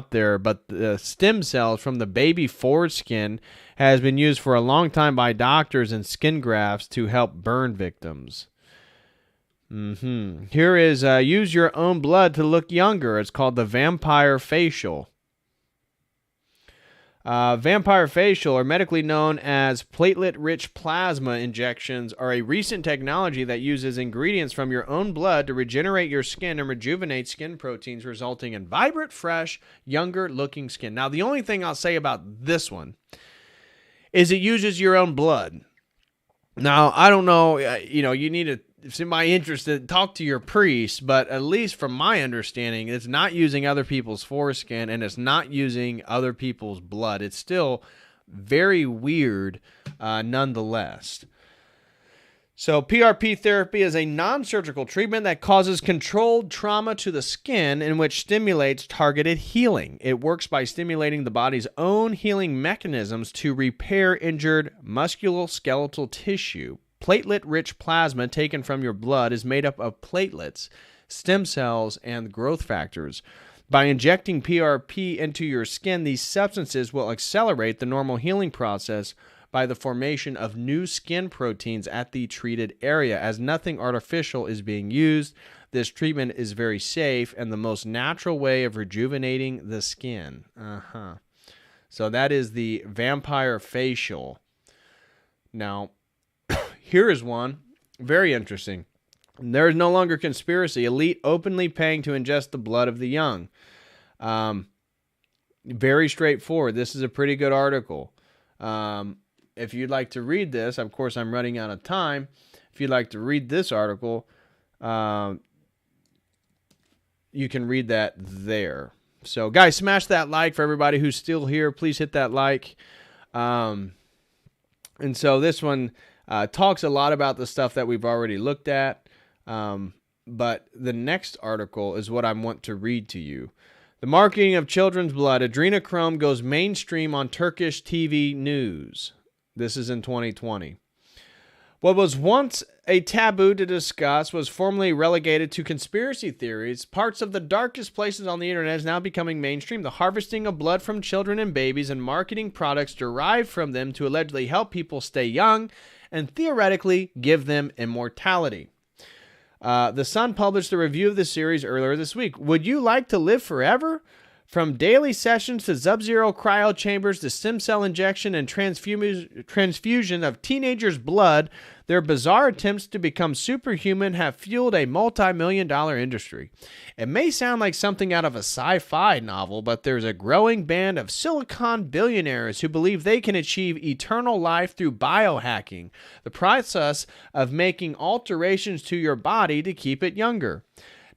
there, but the stem cells from the baby foreskin has been used for a long time by doctors in skin grafts to help burn victims. Here is use your own blood to look younger. It's called the vampire facial. Vampire facial, or medically known as platelet-rich plasma injections, are a recent technology that uses ingredients from your own blood to regenerate your skin and rejuvenate skin proteins, resulting in vibrant, fresh, younger-looking skin. Now, the only thing I'll say about this one is it uses your own blood. Now, I don't know, you need to, if somebody interested, talk to your priest, but at least from my understanding, it's not using other people's foreskin and it's not using other people's blood. It's still very weird nonetheless. So PRP therapy is a non-surgical treatment that causes controlled trauma to the skin in which stimulates targeted healing. It works by stimulating the body's own healing mechanisms to repair injured musculoskeletal tissue. Platelet-rich plasma taken from your blood is made up of platelets, stem cells, and growth factors. By injecting PRP into your skin, these substances will accelerate the normal healing process by the formation of new skin proteins at the treated area. As nothing artificial is being used, this treatment is very safe and the most natural way of rejuvenating the skin. So that is the vampire facial. Now, here is one, very interesting. There is no longer conspiracy. Elite openly paying to ingest the blood of the young. Very straightforward. This is a pretty good article. If you'd like to read this, of course, I'm running out of time. If you'd like to read this article, you can read that there. So, guys, smash that like for everybody who's still here. Please hit that like. And so this one talks a lot about the stuff that we've already looked at. But the next article is what I want to read to you. The marketing of children's blood. Adrenochrome goes mainstream on Turkish TV news. This is in 2020. What was once a taboo to discuss was formerly relegated to conspiracy theories. Parts of the darkest places on the internet is now becoming mainstream. The harvesting of blood from children and babies and marketing products derived from them to allegedly help people stay young and theoretically give them immortality. The Sun published a review of the series earlier this week. Would you like to live forever? From daily sessions to sub-zero cryo chambers to stem cell injection and transfusion of teenagers' blood, their bizarre attempts to become superhuman have fueled a multi-million-dollar industry. It may sound like something out of a sci-fi novel, but there's a growing band of silicon billionaires who believe they can achieve eternal life through biohacking, the process of making alterations to your body to keep it younger.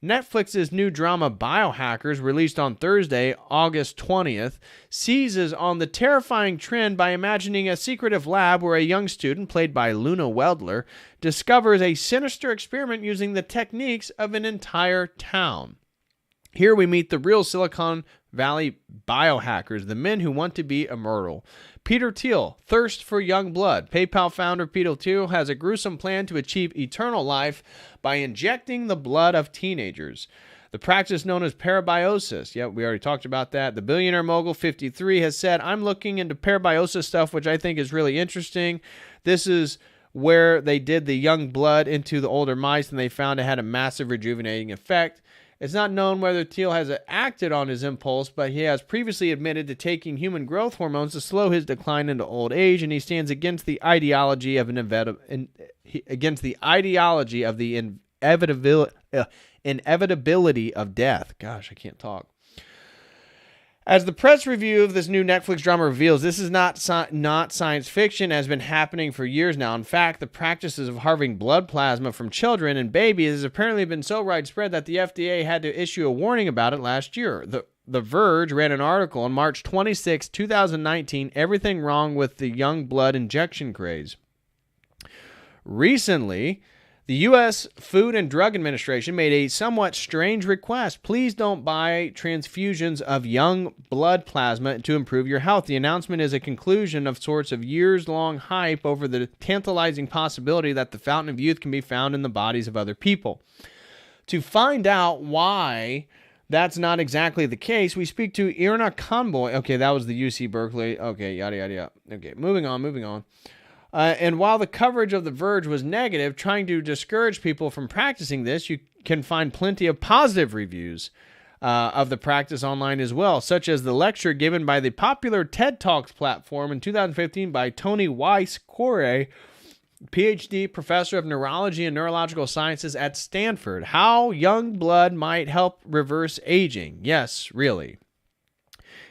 Netflix's new drama Biohackers, released on Thursday, August 20th, seizes on the terrifying trend by imagining a secretive lab where a young student, played by Luna Weldler, discovers a sinister experiment using the techniques of an entire town. Here we meet the real Silicon Valley biohackers, the men who want to be immortal. Peter Thiel, thirst for young blood. PayPal founder Peter Thiel has a gruesome plan to achieve eternal life by injecting the blood of teenagers. The practice known as parabiosis. Yep, we already talked about that. The billionaire mogul 53 has said, I'm looking into parabiosis stuff, which I think is really interesting. This is where they did the young blood into the older mice, and they found it had a massive rejuvenating effect. It's not known whether Thiel has acted on his impulse, but he has previously admitted to taking human growth hormones to slow his decline into old age, and he stands against the ideology of inevitability of death. Gosh, I can't talk. As the press review of this new Netflix drama reveals, this is not science fiction, has been happening for years now. In fact, the practices of harvesting blood plasma from children and babies has apparently been so widespread that the FDA had to issue a warning about it last year. The Verge ran an article on March 26, 2019, Everything Wrong with the Young Blood Injection Craze. Recently, the U.S. Food and Drug Administration made a somewhat strange request. Please don't buy transfusions of young blood plasma to improve your health. The announcement is a conclusion of sorts of years-long hype over the tantalizing possibility that the fountain of youth can be found in the bodies of other people. To find out why that's not exactly the case, we speak to Irna Conboy. Okay, that was the UC Berkeley. Okay, yada, yada, yada. Okay, moving on. And while the coverage of The Verge was negative, trying to discourage people from practicing this, you can find plenty of positive reviews of the practice online as well, such as the lecture given by the popular TED Talks platform in 2015 by Tony Weiss-Corey, PhD professor of neurology and neurological sciences at Stanford. How young blood might help reverse aging. Yes, really.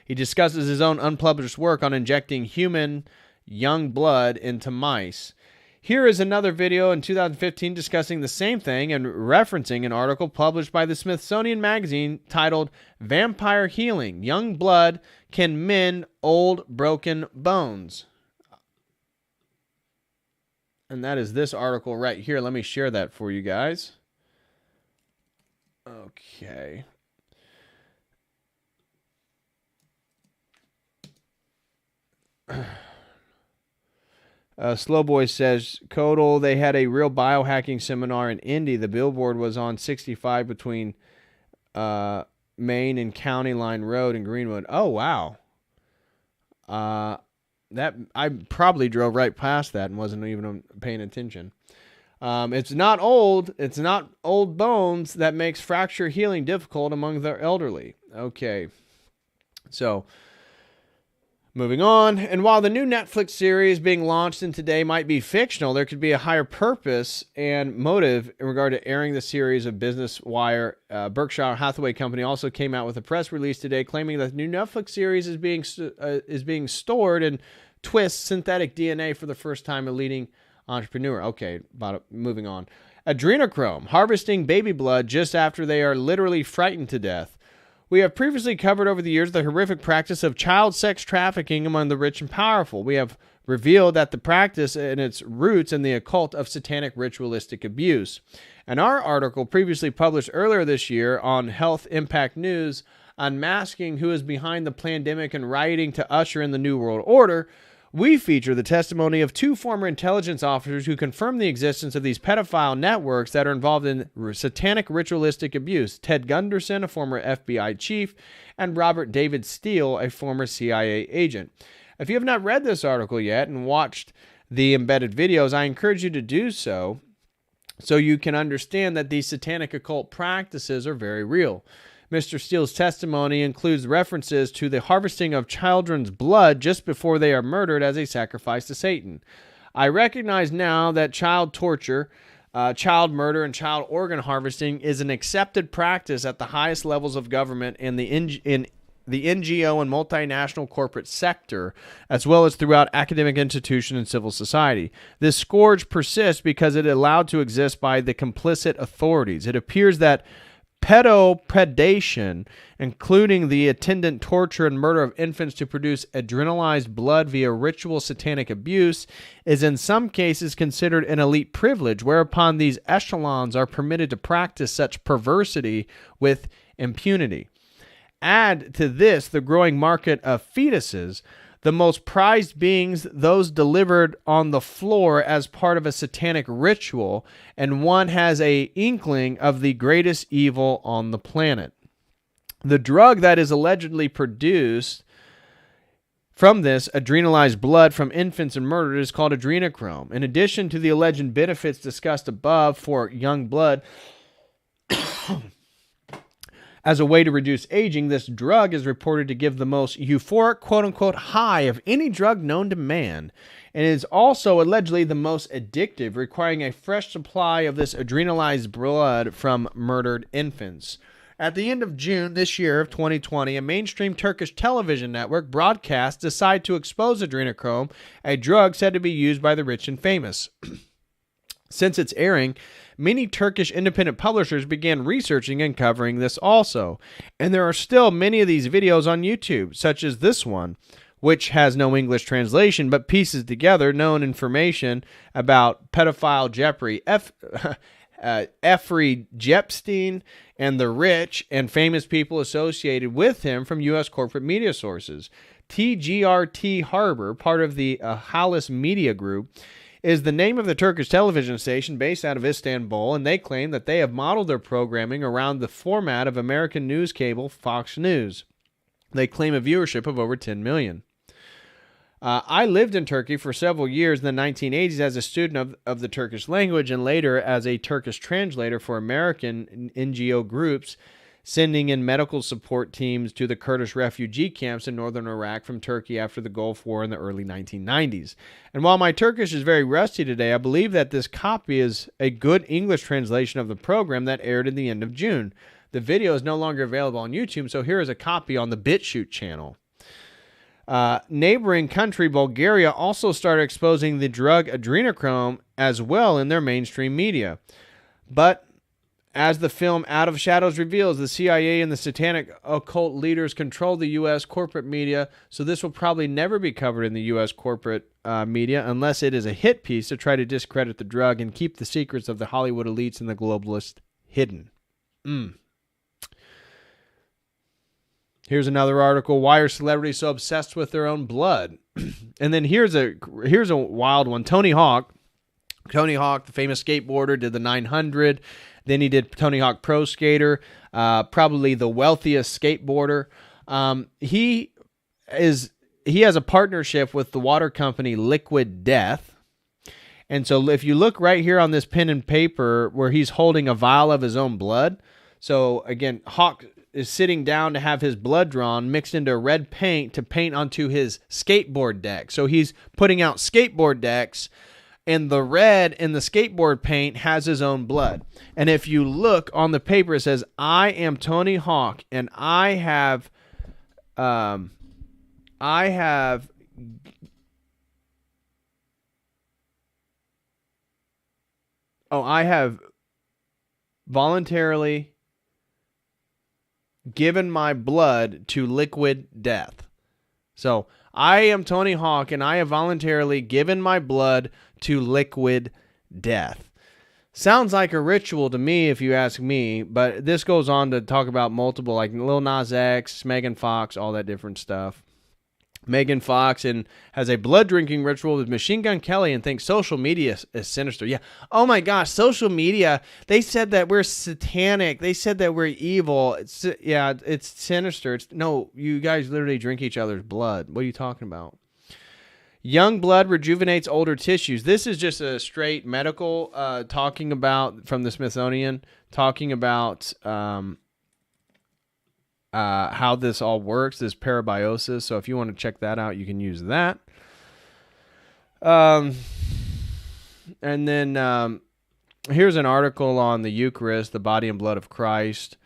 He discusses his own unpublished work on injecting human young blood into mice. Here is another video in 2015 discussing the same thing and referencing an article published by the Smithsonian Magazine titled Vampire Healing: Young Blood Can Mend Old Broken Bones. And that is this article right here. Let me share that for you guys. Okay. Slowboy says, COTEL, they had a real biohacking seminar in Indy. The billboard was on 65 between Main and County Line Road in Greenwood. Oh, wow. That I probably drove right past that and wasn't even paying attention. It's not old bones that makes fracture healing difficult among the elderly. Okay. So, moving on, and while the new Netflix series being launched in today might be fictional, there could be a higher purpose and motive in regard to airing the series of Business Wire. Berkshire Hathaway Company also came out with a press release today claiming that the new Netflix series is being stored and twists synthetic DNA for the first time, a leading entrepreneur. Okay, moving on. Adrenochrome, harvesting baby blood just after they are literally frightened to death. We have previously covered over the years the horrific practice of child sex trafficking among the rich and powerful. We have revealed that the practice and its roots in the occult of satanic ritualistic abuse. And our article previously published earlier this year on Health Impact News, unmasking who is behind the pandemic and rioting to usher in the New World Order, we feature the testimony of two former intelligence officers who confirm the existence of these pedophile networks that are involved in satanic ritualistic abuse. Ted Gunderson, a former FBI chief, and Robert David Steele, a former CIA agent. If you have not read this article yet and watched the embedded videos, I encourage you to do so you can understand that these satanic occult practices are very real. Mr. Steele's testimony includes references to the harvesting of children's blood just before they are murdered as a sacrifice to Satan. I recognize now that child torture, child murder, and child organ harvesting is an accepted practice at the highest levels of government in the NGO and multinational corporate sector, as well as throughout academic institutions and civil society. This scourge persists because it is allowed to exist by the complicit authorities. It appears that pedopredation, including the attendant torture and murder of infants to produce adrenalized blood via ritual satanic abuse, is in some cases considered an elite privilege, whereupon these echelons are permitted to practice such perversity with impunity. Add to this the growing market of fetuses, the most prized beings, those delivered on the floor as part of a satanic ritual, and one has an inkling of the greatest evil on the planet. The drug that is allegedly produced from this adrenalized blood from infants and murdered is called adrenochrome. In addition to the alleged benefits discussed above for young blood, as a way to reduce aging, this drug is reported to give the most euphoric, quote-unquote, high of any drug known to man, and is also allegedly the most addictive, requiring a fresh supply of this adrenalized blood from murdered infants. At the end of June this year of 2020, a mainstream Turkish television network broadcast decided to expose adrenochrome, a drug said to be used by the rich and famous. Since its airing, many Turkish independent publishers began researching and covering this also. And there are still many of these videos on YouTube, such as this one, which has no English translation, but pieces together known information about pedophile Jeffrey Epstein and the rich and famous people associated with him from U.S. corporate media sources. TGRT Harbor, part of the Halis Media Group, is the name of the Turkish television station based out of Istanbul, and they claim that they have modeled their programming around the format of American news cable Fox News. They claim a viewership of over 10 million. I lived in Turkey for several years in the 1980s as a student of the Turkish language and later as a Turkish translator for American NGO groups, sending in medical support teams to the Kurdish refugee camps in northern Iraq from Turkey after the Gulf War in the early 1990s. And while my Turkish is very rusty today, I believe that this copy is a good English translation of the program that aired in the end of June. The video is no longer available on YouTube, so here is a copy on the BitChute channel. Neighboring country Bulgaria also started exposing the drug adrenochrome as well in their mainstream media. But as the film Out of Shadows reveals, the CIA and the satanic occult leaders control the U.S. corporate media, so this will probably never be covered in the U.S. corporate media unless it is a hit piece to try to discredit the drug and keep the secrets of the Hollywood elites and the globalists hidden. Here's another article. Why are celebrities so obsessed with their own blood? And then here's a wild one. Tony Hawk, the famous skateboarder, did the 900. Then he did Tony Hawk Pro Skater, probably the wealthiest skateboarder. He has a partnership with the water company Liquid Death. And so if you look right here on this pen and paper where he's holding a vial of his own blood. So again, Hawk is sitting down to have his blood drawn, mixed into red paint to paint onto his skateboard deck. So he's putting out skateboard decks, and the red in the skateboard paint has his own blood. And if you look on the paper, it says, I am Tony Hawk, and I have voluntarily given my blood to Liquid Death. So I am Tony Hawk, and I have voluntarily given my blood to Liquid Death. Sounds like a ritual to me, if you ask me, but this goes on to talk about multiple, like Lil Nas X, Megan Fox, all that different stuff. Megan Fox has a blood drinking ritual with Machine Gun Kelly and thinks social media is sinister. Yeah. Oh my gosh, social media. They said that we're satanic. They said that we're evil. It's sinister. No, you guys literally drink each other's blood. What are you talking about? Young blood rejuvenates older tissues. This is just a straight medical talking about from the Smithsonian, talking about how this all works, this parabiosis. So if you want to check that out, you can use that. And then here's an article on the Eucharist, the body and blood of Christ.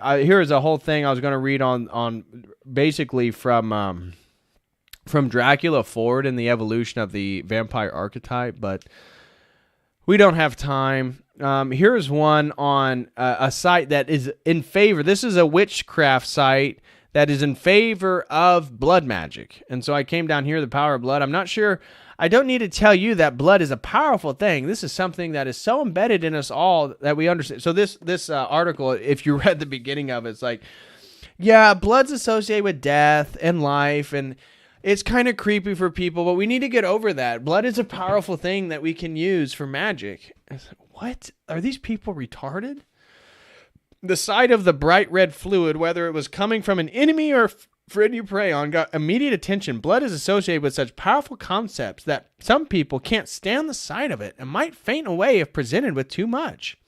Here's a whole thing I was going to read on basically from Dracula forward in the evolution of the vampire archetype, but we don't have time. Here's one on a site that is in favor. This is a witchcraft site that is in favor of blood magic. And so I came down here, the power of blood. I'm not sure. I don't need to tell you that blood is a powerful thing. This is something that is so embedded in us all that we understand. So this article, if you read the beginning of it, it's like, Yeah, blood's associated with death and life, and it's kind of creepy for people, but we need to get over that. Blood is a powerful thing that we can use for magic. What? Are these people retarded? The sight of the bright red fluid, whether it was coming from an enemy or friend you prey on, got immediate attention. Blood is associated with such powerful concepts that some people can't stand the sight of it and might faint away if presented with too much.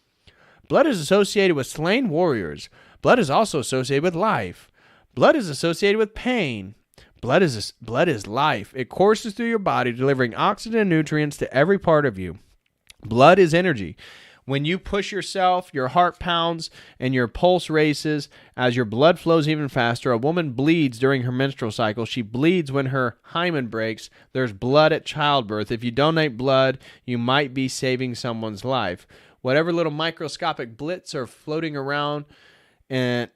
Blood is associated with slain warriors. Blood is also associated with life. Blood is associated with pain. Blood is life. It courses through your body, delivering oxygen and nutrients to every part of you. Blood is energy. When you push yourself, your heart pounds and your pulse races as your blood flows even faster. A woman bleeds during her menstrual cycle. She bleeds when her hymen breaks. There's blood at childbirth. If you donate blood, you might be saving someone's life. Whatever little microscopic blits are floating around and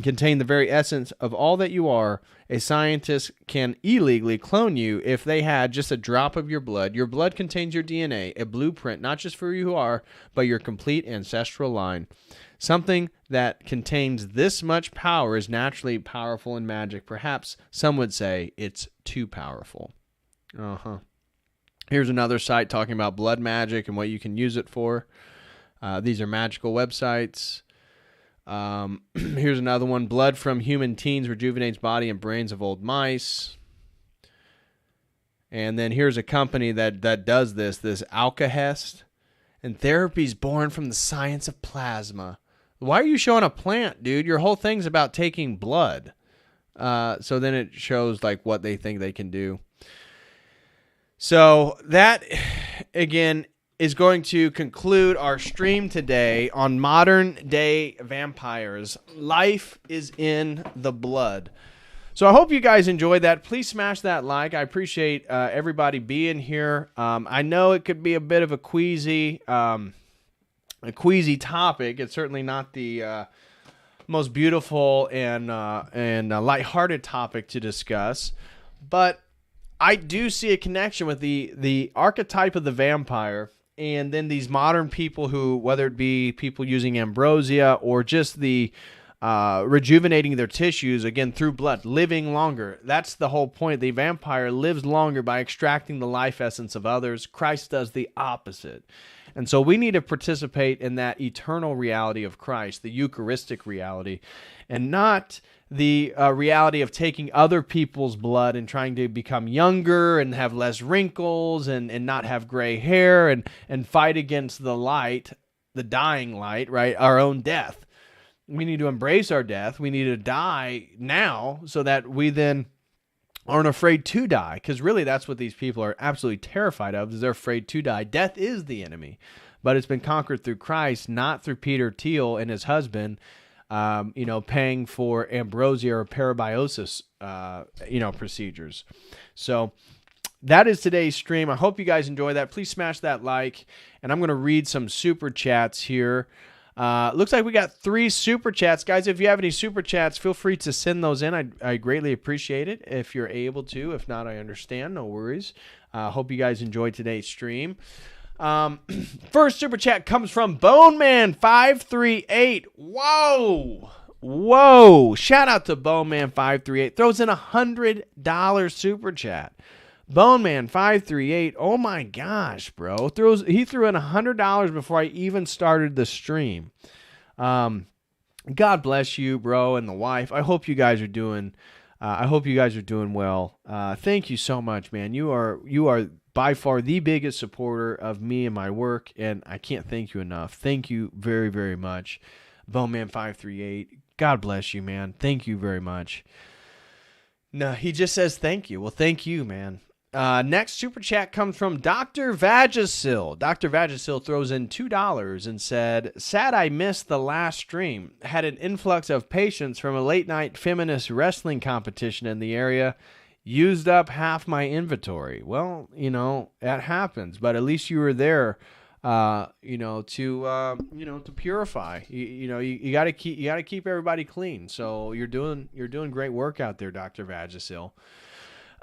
contain the very essence of all that you are, a scientist can illegally clone you if they had just a drop of your blood. Your blood contains your DNA, a blueprint, not just for who you are, but your complete ancestral line. Something that contains this much power is naturally powerful in magic. Perhaps some would say it's too powerful. Here's another site talking about blood magic and what you can use it for. These are magical websites. Here's another one. Blood from human teens rejuvenates body and brains of old mice. And then here's a company that does this Alkahest. And therapy's born from the science of plasma. Why are you showing a plant, dude? Your whole thing's about taking blood. So then it shows like what they think they can do. So that, again, is going to conclude our stream today on modern day vampires. Life is in the blood. So I hope you guys enjoyed that. Please smash that like. I appreciate everybody being here. I know it could be a bit of a queasy topic. It's certainly not the most beautiful and lighthearted topic to discuss, but I do see a connection with the archetype of the vampire. And then these modern people who, whether it be people using ambrosia or just the rejuvenating their tissues, again, through blood, living longer. That's the whole point. The vampire lives longer by extracting the life essence of others. Christ does the opposite. And so we need to participate in that eternal reality of Christ, the Eucharistic reality, and not the reality of taking other people's blood and trying to become younger and have less wrinkles and not have gray hair and fight against the light, the dying light, right? Our own death. We need to embrace our death. We need to die now so that we then aren't afraid to die, because really that's what these people are absolutely terrified of, is they're afraid to die. Death is the enemy, but it's been conquered through Christ, not through Peter Thiel and his husband, paying for ambrosia or parabiosis, procedures. So that is today's stream. I hope you guys enjoy that. Please smash that like, and I'm going to read some super chats here. Looks like we got 3 super chats. Guys, if you have any super chats, feel free to send those in. I greatly appreciate it if you're able to. If not, I understand. No worries. Hope you guys enjoyed today's stream. First super chat comes from Boneman538. Whoa. Shout out to Boneman538. Throws in $100 super chat. Boneman538. Oh my gosh, bro. He threw in $100 before I even started the stream. God bless you, bro, and the wife. I hope you guys are doing well. Thank you so much, man. You are by far the biggest supporter of me and my work, and I can't thank you enough. Thank you very, very much. Boneman538. God bless you, man. Thank you very much. No, he just says thank you. Well, thank you, man. Next super chat comes from Dr. Vagisil. Dr. Vagisil throws in $2 and said, sad I missed the last stream. Had an influx of patients from a late night feminist wrestling competition in the area. Used up half my inventory. Well, that happens, but at least you were there, to purify. You got to keep everybody clean. So you're doing great work out there, Dr. Vagisil.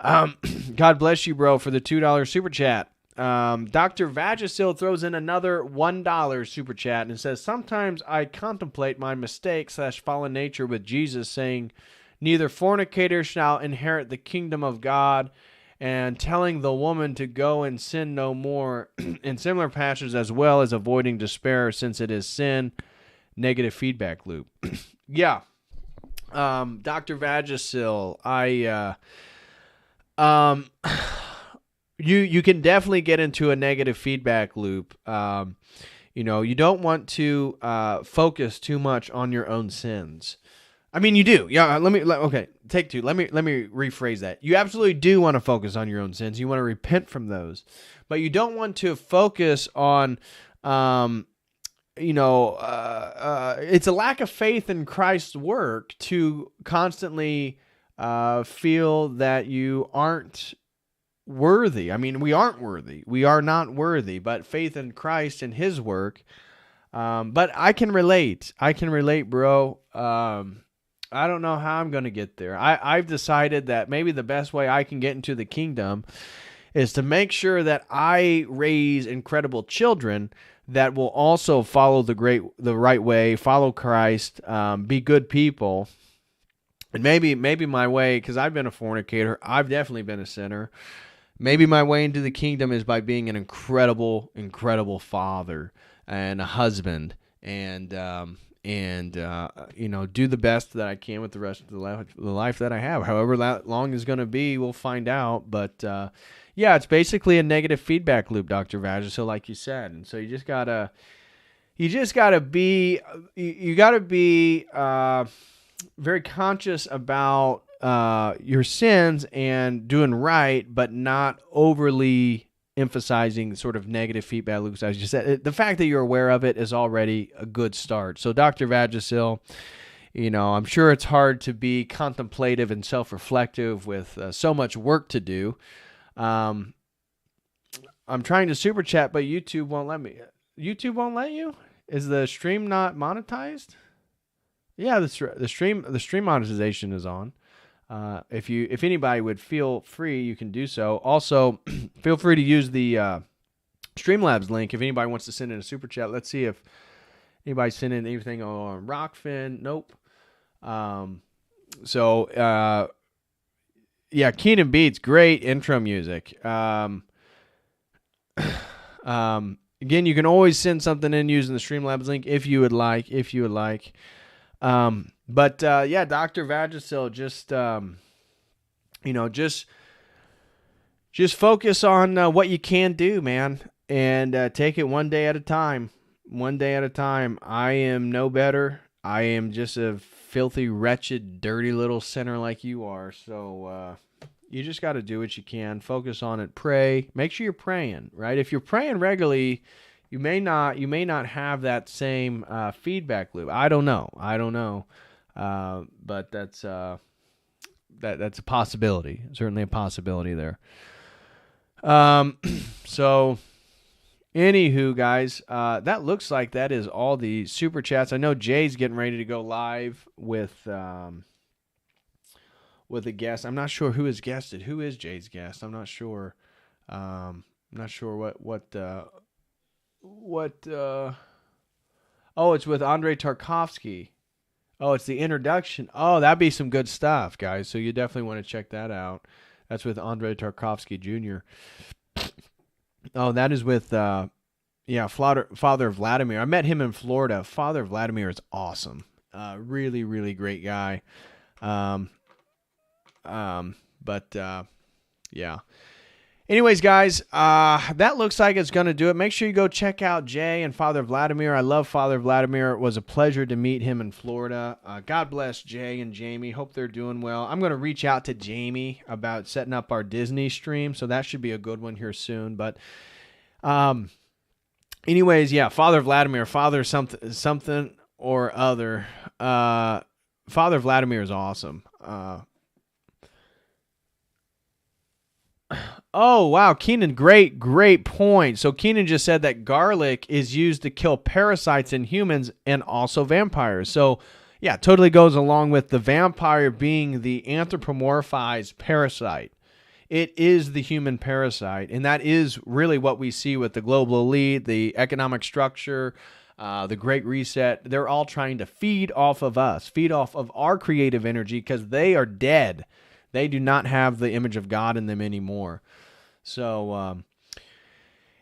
God bless you, bro, for the $2 super chat. Dr. Vagisil throws in another $1 super chat and says, sometimes I contemplate my mistake / fallen nature with Jesus saying, neither fornicators shall inherit the kingdom of God, and telling the woman to go and sin no more in similar passages, as well as avoiding despair since it is sin. Negative feedback loop. Yeah. Dr. Vagisil, you can definitely get into a negative feedback loop. You don't want to focus too much on your own sins. I mean, you do. Yeah. Okay. Take two. Let me rephrase that. You absolutely do want to focus on your own sins. You want to repent from those, but you don't want to focus on, it's a lack of faith in Christ's work to constantly feel that you aren't worthy. I mean, we aren't worthy. We are not worthy, but faith in Christ and his work. But I can relate. Bro. I don't know how I'm going to get there. I've decided that maybe the best way I can get into the kingdom is to make sure that I raise incredible children that will also follow the right way, follow Christ, be good people. And maybe my way, because I've been a fornicator, I've definitely been a sinner. Maybe my way into the kingdom is by being an incredible, incredible father and a husband, and do the best that I can with the rest of the life that I have. However that long is going to be, we'll find out. But yeah, it's basically a negative feedback loop, Dr. Vagisil, like you said. And so you gotta be very conscious about your sins and doing right, but not overly emphasizing sort of negative feedback loops. As you said, the fact that you're aware of it is already a good start. So Dr. Vagisil, I'm sure it's hard to be contemplative and self-reflective with so much work to do. I'm trying to super chat, but YouTube won't let me. YouTube won't let you? Is the stream not monetized? Yeah, the stream monetization is on. If anybody would feel free, you can do so. Also, feel free to use the Streamlabs link if anybody wants to send in a super chat. Let's see if anybody sent in anything on Rockfin. Nope. Yeah, Keenan Beats, great intro music. Again, you can always send something in using the Streamlabs link if you would like. Yeah, Dr. Vagisil, just focus on what you can do, man, and take it one day at a time. One day at a time. I am no better. I am just a filthy, wretched, dirty little sinner like you are. So you just got to do what you can. Focus on it. Pray. Make sure you're praying, right? If you're praying regularly, you may not have that same feedback loop. I don't know. But that's a possibility. Certainly a possibility there. So anywho, guys, that looks like that is all the super chats. I know Jay's getting ready to go live with a guest. I'm not sure who is guested. Who is Jay's guest? I'm not sure. I'm not sure what it's with Andrei Tarkovsky. Oh, it's the introduction. Oh, that'd be some good stuff, guys. So you definitely want to check that out. That's with Andrei Tarkovsky Jr. Oh, that is with Father Vladimir. I met him in Florida. Father Vladimir is awesome. Really, really great guy. Yeah. Anyways, guys, that looks like it's going to do it. Make sure you go check out Jay and Father Vladimir. I love Father Vladimir. It was a pleasure to meet him in Florida. God bless Jay and Jamie. Hope they're doing well. I'm going to reach out to Jamie about setting up our Disney stream, so that should be a good one here soon. But anyways, yeah, Father Vladimir, Father something or other. Father Vladimir is awesome. Oh, wow, Keenan, great point. So Keenan just said that garlic is used to kill parasites in humans and also vampires. So, yeah, totally goes along with the vampire being the anthropomorphized parasite It is the human parasite, and that is really what we see with the global elite, the economic structure, the Great Reset. They're all trying to feed off of us, feed off of our creative energy, because they are dead. They do not have the image of God in them anymore. So,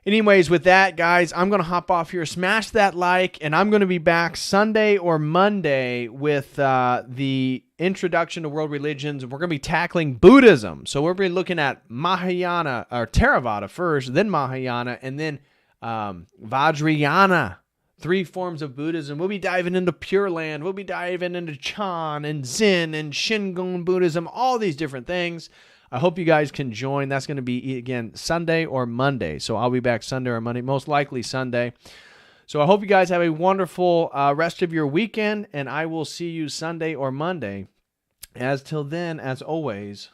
anyways, with that, guys, I'm going to hop off here. Smash that like, and I'm going to be back Sunday or Monday with the introduction to world religions. We're going to be tackling Buddhism. So we're going to be looking at Mahayana, or Theravada first, then Mahayana, and then Vajrayana. 3 forms of Buddhism. We'll be diving into Pure Land. We'll be diving into Chan and Zen and Shingon Buddhism, all these different things. I hope you guys can join. That's going to be, again, Sunday or Monday. So I'll be back Sunday or Monday, most likely Sunday. So I hope you guys have a wonderful rest of your weekend, and I will see you Sunday or Monday. As till then, as always,